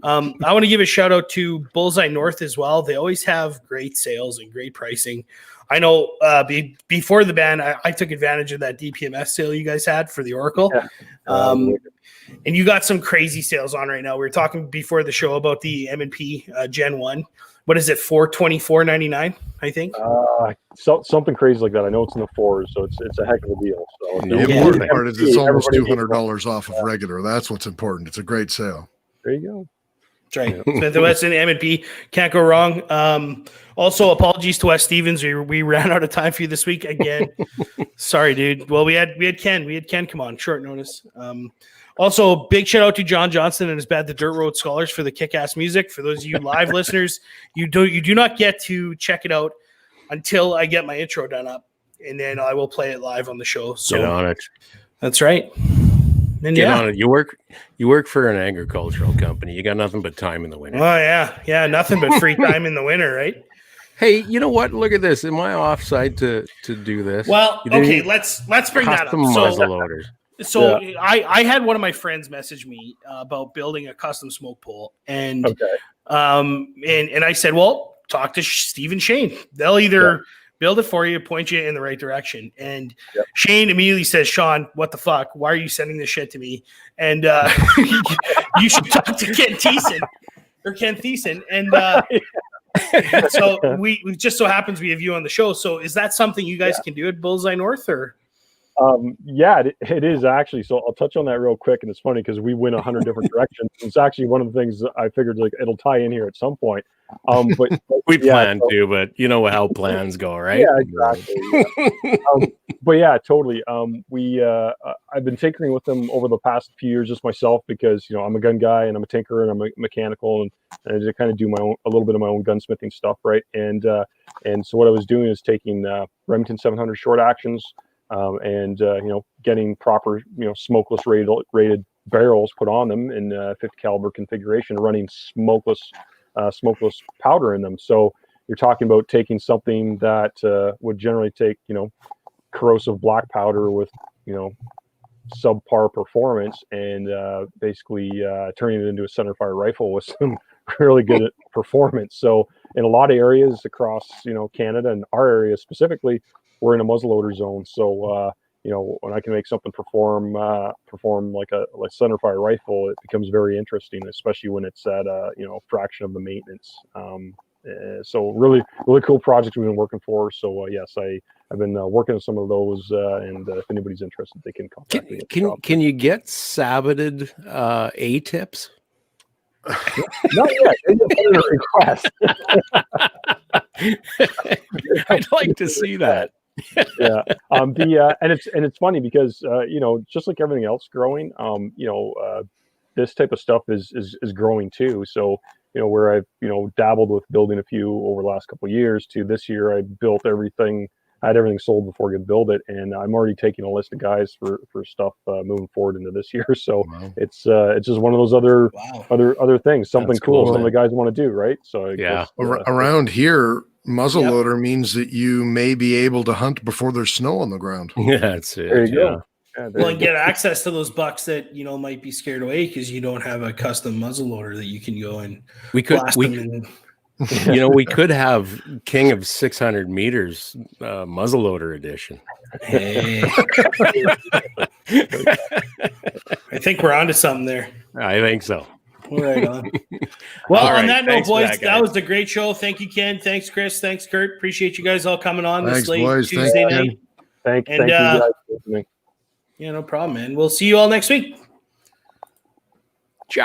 I want to give a shout out to Bullseye North as well. They always have great sales and great pricing. I know before the ban, I took advantage of that DPMS sale you guys had for the Oracle. Yeah. And you got some crazy sales on right now. We were talking before the show about the M&P Gen 1. What is it, $424.99, I think? Something crazy like that. I know it's in the fours, so it's a heck of a deal. So the important part is it's almost $200 off of regular. That's what's important. It's a great sale. There you go. That's right. Smith & Wesson, M&P, can't go wrong. Also, apologies to Wes Stevens. We ran out of time for you this week again. Sorry, dude. Well, we had Ken. We had Ken come on short notice. Also, big shout out to John Johnson and his band, the Dirt Road Scholars, for the kick-ass music. For those of you live listeners, you do not get to check it out until I get my intro done up, and then I will play it live on the show. So get on it. That's right. And get on it. You work for an agricultural company. You got nothing but time in the winter. Oh yeah, nothing but free time in the winter, right? Hey, you know what? Look at this. Am I offside to do this? Well, okay, let's bring that up. Muzzle loaders. So I had one of my friends message me about building a custom smoke pole, and I said, well, talk to Steve and Shane. They'll either build it for you, point you in the right direction. And Shane immediately says, Sean, what the fuck? Why are you sending this shit to me? And you should talk to Ken Thiessen. And so we just so happens we have you on the show. So is that something you guys can do at Bullseye North, or? It is actually. So I'll touch on that real quick, and it's funny because we went 100 different directions. It's actually one of the things that I figured like it'll tie in here at some point. But we plan to, but you know how plans go, right? Yeah, exactly. Yeah. But yeah, totally. I've been tinkering with them over the past few years, just myself, because I'm a gun guy and I'm a tinkerer and I'm a mechanical, and I just kind of do a little bit of my own gunsmithing stuff, right? And so what I was doing is taking Remington 700 short actions. And getting proper, smokeless rated barrels put on them in 50 caliber configuration, running smokeless powder in them. So you're talking about taking something that would generally take, corrosive black powder with, subpar performance, and basically turning it into a centerfire rifle with some really good performance. So in a lot of areas across, Canada and our area specifically, we're in a muzzleloader zone. So, when I can make something perform like a centerfire rifle, it becomes very interesting, especially when it's at a fraction of the maintenance. So really cool project we've been working for. So yes, I've been working on some of those, and if anybody's interested, they can contact me. Can you get saboted A tips? Not yet. Request. I'd like to see that. Yeah. And it's funny because just like everything else growing, this type of stuff is growing too. So where I've, dabbled with building a few over the last couple of years to this year, I built everything. I had everything sold before I could build it, and I'm already taking a list of guys for stuff moving forward into this year. So Wow. it's just one of those other things, something That's cool cool, some of man. the guys want to do, right? So I Yeah. guess, Around here, muzzleloader means that you may be able to hunt before there's snow on the ground. Yeah, that's it. there you yeah. go. Yeah, there Well, you and go. get access to those bucks that might be scared away because you don't have a custom muzzleloader that you can go and We could blast we them in. we could have King of 600 meters muzzleloader edition. Hey. I think we're onto something there. I think so. Right on. Well, All right, on that note, thanks for boys, that, that guys. was a great show. Thank you, Ken. Thanks, Chris. Thanks, Kurt. Appreciate you guys all coming on Thanks, this late boys. Tuesday Thank you, night. Thank And, you guys for listening. Yeah, no problem, man. We'll see you all next week.